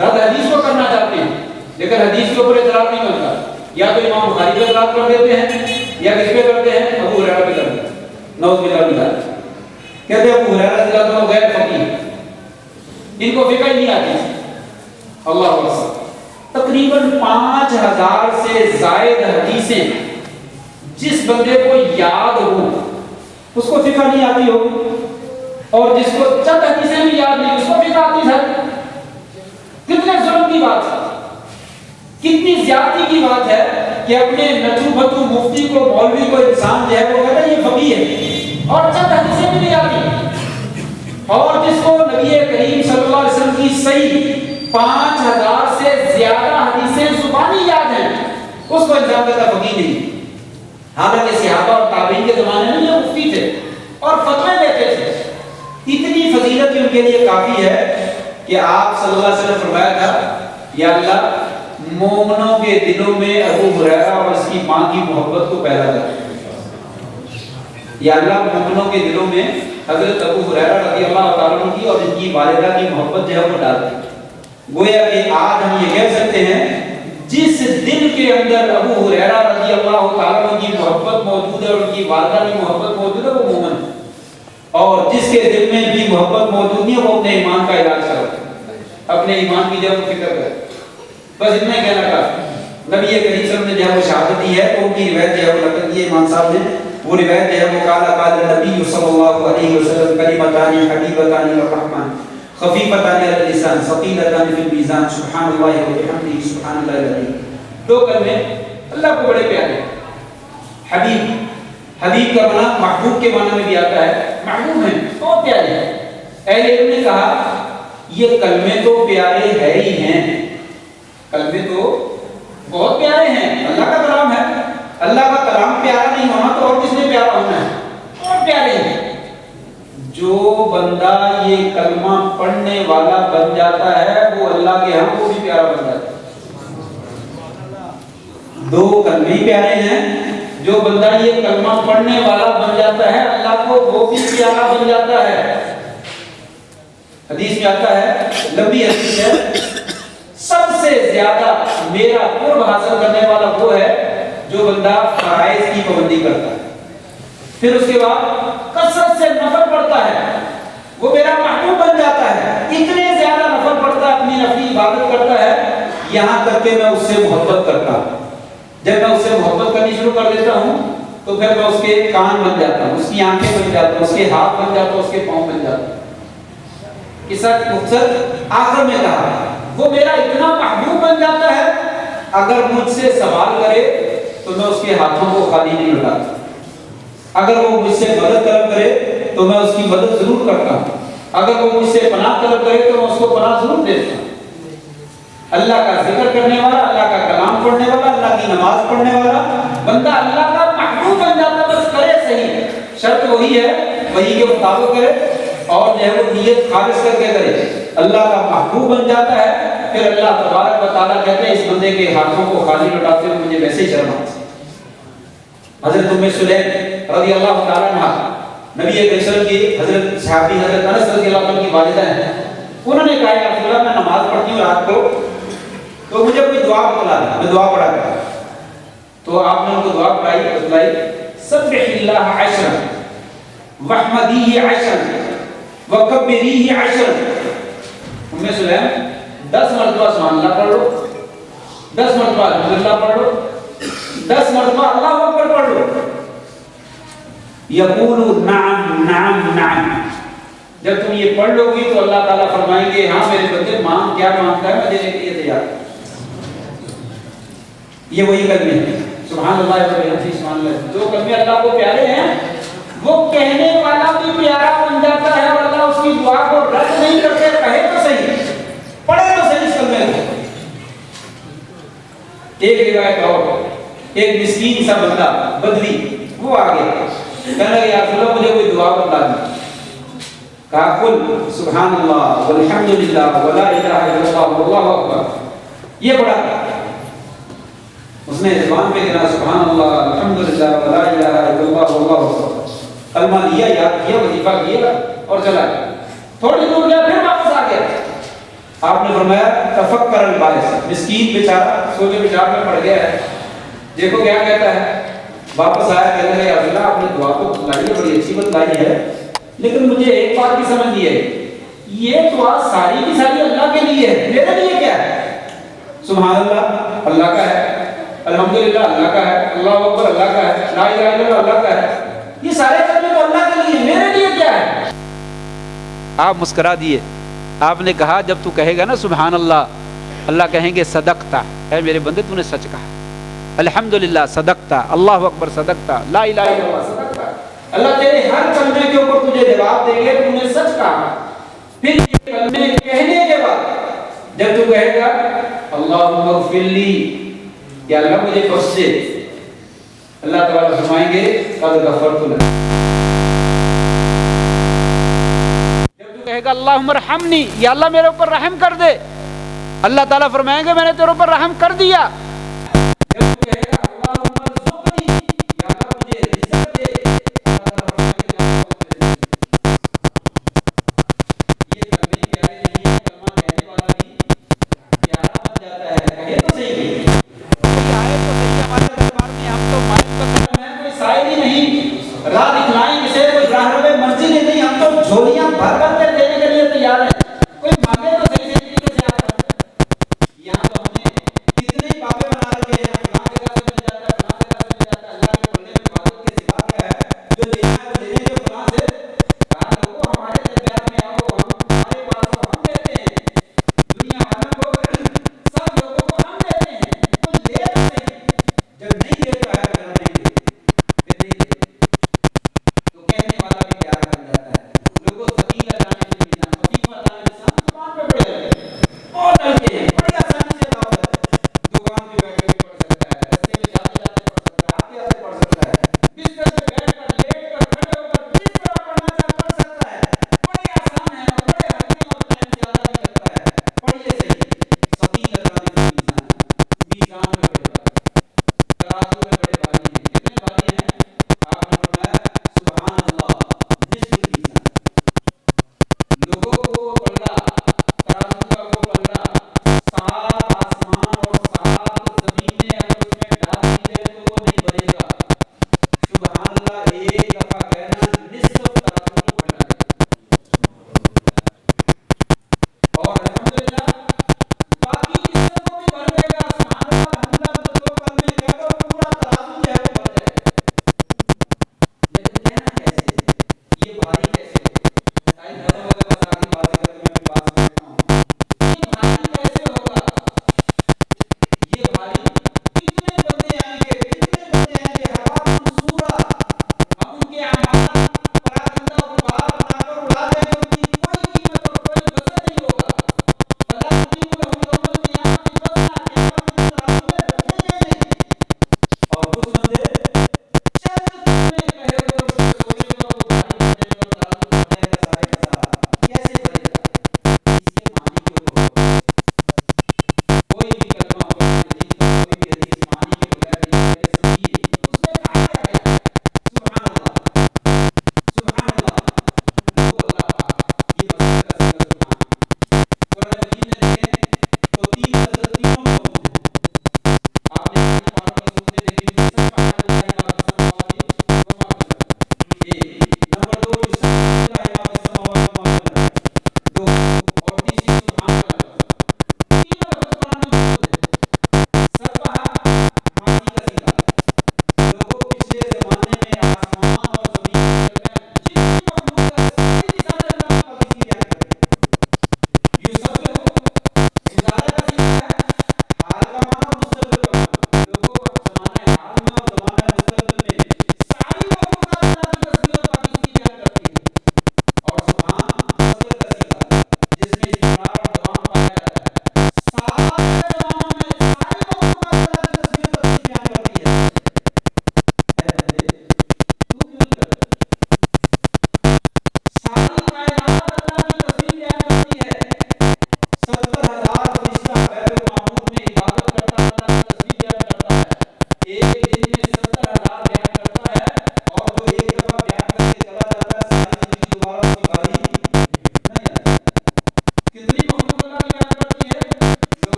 رد حدیث کو کرنا چاہتے ہیں لیکن حدیث کے اوپر اعتراض نہیں بنتا، یا تو امام بخاری پہ اعتراض کر دیتے ہیں یا کس پہ کرتے ہیں، ابو ہریرہ پہ کرتے ہیں، نعوذ باللہ من ذلک۔ کہتے ہیں ابو ہریرہ رضی اللہ عنہ غیر فقیہ، ان کو فقہ نہیں آتی۔ اللہ اکبر، تقریباً 5000 سے زائد حدیثیں جس بندے کو یاد ہو اس کو فقہ نہیں آتی ہوگی، اور جس کو چند حدیثیں بھی یاد نہیں اس کو فقہ آتی ہے۔ کتنے ظلم کی بات ہے، کتنی زیادتی کی بات ہے کہ اپنے نچو بچو مفتی کو مولوی کو انسان جو ہے وہ کہتا ہے یہ فقیہ ہے اور چند حدیثیں بھی نہیں آتی، اور جس کو نبی کریم صلی اللہ علیہ وسلم کی صحیح 5000 سے زیادہ حدیثیں زبانی یاد ہیں، اس کو انسان کہتا فقیہ نہیں۔ حالانکہ صحابہ اور تابعین کے زمانے میں یہ مفتی تھے اور فتوے دیتے تھے، اتنی فضیلت ان کے لیے کافی ہے کہ آپ صلی اللہ علیہ وسلم نے فرمایا تھا یا اللہ مومنوں کے دلوں میں ابو ہریرہ اور اس کی ماں کی محبت کو پیدا کر، یا اللہ مومنوں کے دلوں میں حضرت ابو ہریرہ رضی اللہ تعالیٰ عنہ کی اور ان کی والدہ کی محبت جو ہے وہ ڈال دے۔ گویا کہ آج ہم یہ کہہ سکتے ہیں جس دل کے اندر ابو ہریرہ رضی اللہ تعالیٰ عنہ کی محبت موجود ہے اور ان کی والدہ کی محبت موجود ہے وہ مومن ہے۔ اور جس کے دل میں بھی محبت موجود نہیں وہ اپنے ایمان کا علاج کرو، اپنے ایمان کی جب فکر کرے. بس اتنا ہی کہنا تھا. نبی کریم صلی اللہ علیہ وسلم نے جب وہ شہادت دی ہے تو ان کی روایت جو ہے وہ نقل کی ہے امام صاحب نے. وہ روایت جو ہے وہ قال النبی صلی اللہ علیہ وسلم کلمتان حبیبتان للرحمن خفیفتان علی اللسان ثقیلتان فی المیزان سبحان اللہ و بحمدہ سبحان اللہ العظیم. دو کلمے اللہ کو بڑے پیارے ہیں. حبیب، حبیب کا معنی محبوب کے معنی میں بھی آتا ہے، محبوب ہیں، بہت پیارے ہیں. اہل علم نے کہا یہ کلمے تو پیارے ہے ہی ہیں، کلمے تو بہت پیارے ہیں، اللہ کا کلام ہے. اللہ کا کلام پیارا نہیں ہونا تو اور کس نے پیارا ہونا ہے؟ بہت پیارے ہیں. جو بندہ یہ کلمہ پڑھنے والا بن جاتا ہے وہ اللہ کے ہاں وہ بھی پیارا بن جاتا ہے. دو کلمے پیارے ہیں. جو بندہ یہ کلمہ پڑھنے والا بن جاتا ہے اللہ کو وہ بھی پیارا بن جاتا ہے. حدیث میں آتا ہے، لمبی حدیث ہے، سب سے زیادہ میرا قرب حاصل کرنے والا وہ ہے جو بندہ فرائض کی پابندی کرتا ہے، پھر اس کے بعد کثرت سے نفل پڑھتا ہے، وہ میرا محبوب بن جاتا ہے. اتنے زیادہ نفل پڑھتا ہے، اپنی نفلی عبادت کرتا ہے، یہاں تک کہ میں اس سے محبت کرتا ہوں. جب میں اس سے محبت کرنی شروع کر دیتا ہوں تو پھر میں اس کے کان بن جاتا ہوں، اس کی آنکھیں بن جاتا ہوں، اس کے ہاتھ بن جاتا ہوں، اس کے پاؤں بن جاتا ہوں. اس مقصد آخر میں کہا وہ میرا اتنا محبوب بن جاتا ہے اگر مجھ سے سوال کرے تو میں اس کے ہاتھوں کو خالی نہیں لوٹاتا. اگر وہ مجھ سے مدد طلب کرے تو میں اس کی مدد ضرور کرتا ہوں. اگر وہ مجھ سے پناہ طلب کرے تو میں اس کو پناہ ضرور دیتا ہوں. اللہ کا ذکر کرنے والا، اللہ کا کلام پڑھنے والا، اللہ کی نماز پڑھنے والا بندہ اللہ کا محبوب بن جاتا. بس کرے صحیح، شرط وہی ہے، وہی کے مطابق کرے اور جو ہے وہ نیت خالص کر کے کرے، اللہ کا محبوب بن جاتا ہے. پھر اللہ تبارک و تعالیٰ کہتے ہیں اس بندے کے ہاتھوں کو خالی لوٹاتے ہوئے مجھے ویسے ہی شرم آتی. حضرت ام سلیم رضی اللہ تعالیٰ عنہ نبی کریم صلی اللہ علیہ وسلم کی حضرت صحابی حضرت انس رضی اللہ عنہ کی والدہ ہیں. انہوں نے کہا یا رسول اللہ میں نماز پڑھتی ہوں رات کو تو مجھے کوئی دعا بتلا دیں، میں دعا پڑھا کرتا. تو آپ نے ان کو دعا بتلائی سبح اللہ عشرا واحمدیہ عشرا وکبریہ عشرا. ام سلیم 10 مرتبہ سبحان اللہ پڑھ لو، 10 مرتبہ الحمدللہ پڑھ لو، 10 مرتبہ اللہ اکبر پڑھ لو. یقول نعم نعم نعم. جب تم یہ پڑھ لو گی تو اللہ تعالیٰ فرمائیں گے ہاں میرے بندے مانگ کیا مانگتا ہے میں دینے کے لیے تیار. یہ وہی کلمے ہیں سبحان اللہ و بحمدہ سبحان اللہ. جو کلمے اللہ کو پیارے ہیں وہ کہنے والا بھی پیارا بن جاتا ہے اور اللہ اس کی دعا کو رد نہیں کرتے. کہے تو صحیح، پڑھے تو صحیح اس کلمے کو. ایک روایت اور، ایک مسکین سا بندہ بدوی وہ آ گیا کہنے لگا یا رسول اللہ مجھے کوئی دعا بتا دیں. کہا قل سبحان اللہ والحمدللہ ولا الہ الا اللہ واللہ اکبر. یہ پڑھا اس نے زبان پہ کہا سبحان اللہ الحمدللہ ولا الہ الا اللہ واللہ اکبر. کلمہ لیا، یاد کیا، وظیفہ کیا اور چلا گیا. تھوڑی دور گیا پھر واپس آ گیا. آپ نے فرمایا تفکر البائس، مسکین بیچارہ سوچے بچار میں پڑ گیا ہے، دیکھو کیا کہتا ہے. واپس آیا کہنے لگا یا رسول اللہ آپ نے دعا کو بتلائی ہے، بڑی اچھی بتلائی ہے، لیکن مجھے ایک بات کی سمجھ نہیں ہے، یہ دعا ساری کی ساری اللہ کے لیے ہے، میرے لیے کیا ہے؟ سبحان اللہ اللہ کا ہے، الحمدللہ اللہ کا ہے، اللہ اکبر اللہ کا ہے، لا الہ الا اللہ اللہ کا ہے. یہ سارے کلمے تو اللہ کے لیے، میرے لیے کیا ہے؟ آپ مسکرا دیے. آپ نے کہا جب تو کہے گا نا سبحان اللہ، اللہ کہیں گے صدقتا، اے میرے بندے تو نے سچ کہا. الحمدللہ صدقتا، اللہ اکبر صدقتا، لا الہ الا اللہ صدقتا. اللہ تیرے ہر کلمے کے اوپر تجھے جواب دیں گے تو نے سچ کہا. پھر یہ کلمے کہنے کے بعد جب تو کہے گا اللہم اغفر لی، یا اللہ مجھے بخش دے، اللہ تعالیٰ فرمائیں گے قد غفرت لک. جب تو کہے گا اللہم ارحمنی، یا اللہ میرے اوپر رحم کر دے، اللہ تعالیٰ فرمائیں گے میں نے تیرے اوپر رحم کر دیا. جب تو کہے گا اللہم ارزقنی، یا اللہ مجھے رزق دے، اللہ تعالیٰ فرمائیں گے یہ کلمے پیارے نہیں ہیں، کلمہ کہنے والا بھی پیارا بن جاتا ہے. کہے تو صحیح نہیں، کوئی آئے تو صحیح ہمارے دربار میں، ہم تو مائل کا کلام ہے، کوئی سائل ہی نہیں، راہ دکھلائیں کسے، کوئی راہ رہے منزل ہی نہیں.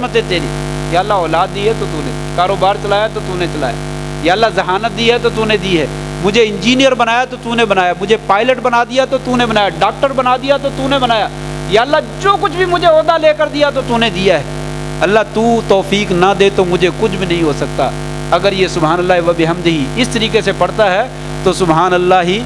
رحمتیں تیری. یا اللہ اولاد دی ہے تو تو نے, کاروبار چلایا تو تو نے چلایا. یا اللہ ذہانت دی ہے تو تو نے دی ہے. مجھے انجینئر بنایا تو تو نے بنایا. مجھے پائلٹ بنا دیا تو تو نے بنایا. ڈاکٹر بنا دیا تو تو نے بنایا. یا اللہ جو کچھ بھی مجھے عہدہ لے کر دیا تو تو نے دیا ہے. اللہ تو توفیق نہ دے تو مجھے کچھ بھی نہیں ہو سکتا. اگر یہ سبحان اللہ و بحمدہ اس طریقے سے پڑھتا ہے تو سبحان اللہ ہی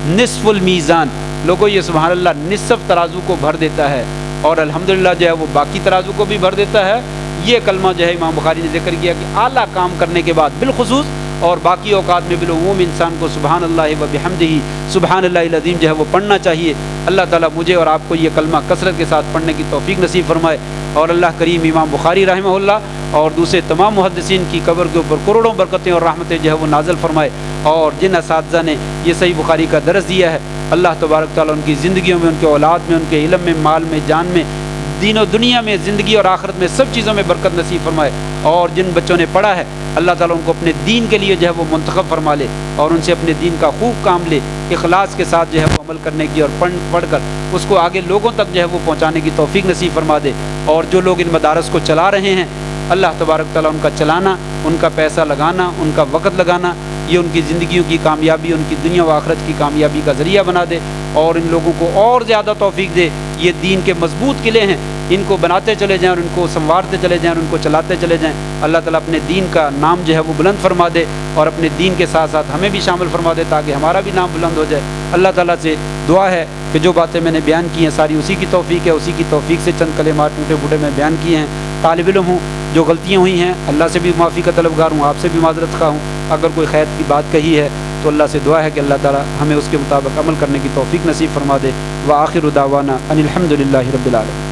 نصف المیزان, لوگوں یہ سبحان اللہ نصف ترازو کو بھر دیتا ہے, اور الحمدللہ جو ہے وہ باقی ترازو کو بھی بھر دیتا ہے. یہ کلمہ جو ہے امام بخاری نے ذکر کیا کہ اعلیٰ کام کرنے کے بعد بالخصوص اور باقی اوقات میں بالعموم انسان کو سبحان اللہ و بحمدہ سبحان اللہ العظیم جو ہے وہ پڑھنا چاہیے. اللہ تعالیٰ مجھے اور آپ کو یہ کلمہ کثرت کے ساتھ پڑھنے کی توفیق نصیب فرمائے, اور اللہ کریم امام بخاری رحمہ اللہ اور دوسرے تمام محدثین کی قبر کے اوپر کروڑوں برکتیں اور رحمتیں جو ہے وہ نازل فرمائے. اور جن اساتذہ نے یہ صحیح بخاری کا درس دیا ہے اللہ تبارک تعالیٰ ان کی زندگیوں میں, ان کے اولاد میں, ان کے علم میں, مال میں, جان میں, دین و دنیا میں, زندگی اور آخرت میں سب چیزوں میں برکت نصیب فرمائے. اور جن بچوں نے پڑھا ہے اللہ تعالیٰ ان کو اپنے دین کے لیے جو ہے وہ منتخب فرما لے, اور ان سے اپنے دین کا خوب کام لے, اخلاص کے ساتھ جو ہے وہ عمل کرنے کی, اور پڑھ کر اس کو آگے لوگوں تک جو ہے وہ پہنچانے کی توفیق نصیب فرما دے. اور جو لوگ ان مدارس کو چلا رہے ہیں اللہ تبارک تعالیٰ ان کا چلانا, ان کا پیسہ لگانا, ان کا وقت لگانا یہ ان کی زندگیوں کی کامیابی, ان کی دنیا و آخرت کی کامیابی کا ذریعہ بنا دے, اور ان لوگوں کو اور زیادہ توفیق دے. یہ دین کے مضبوط قلعے ہیں, ان کو بناتے چلے جائیں اور ان کو سنوارتے چلے جائیں اور ان کو چلاتے چلے جائیں. اللہ تعالیٰ اپنے دین کا نام جو ہے وہ بلند فرما دے, اور اپنے دین کے ساتھ ساتھ ہمیں بھی شامل فرما دے تاکہ ہمارا بھی نام بلند ہو جائے. اللہ تعالیٰ سے دعا ہے کہ جو باتیں میں نے بیان کی ہیں ساری اسی کی توفیق ہے, اسی کی توفیق سے چند کلمات ٹوٹے پھوٹے میں بیان کیے ہیں. طالب علم ہوں, جو غلطیاں ہوئی ہیں اللہ سے بھی معافی کا طلبگار ہوں, آپ سے بھی معذرت خواہ ہوں. اگر کوئی خیر کی بات کہی ہے تو اللہ سے دعا ہے کہ اللہ تعالیٰ ہمیں اس کے مطابق عمل کرنے کی توفیق نصیب فرما دے. وآخر دعوانا ان الحمد للہ رب العالمین.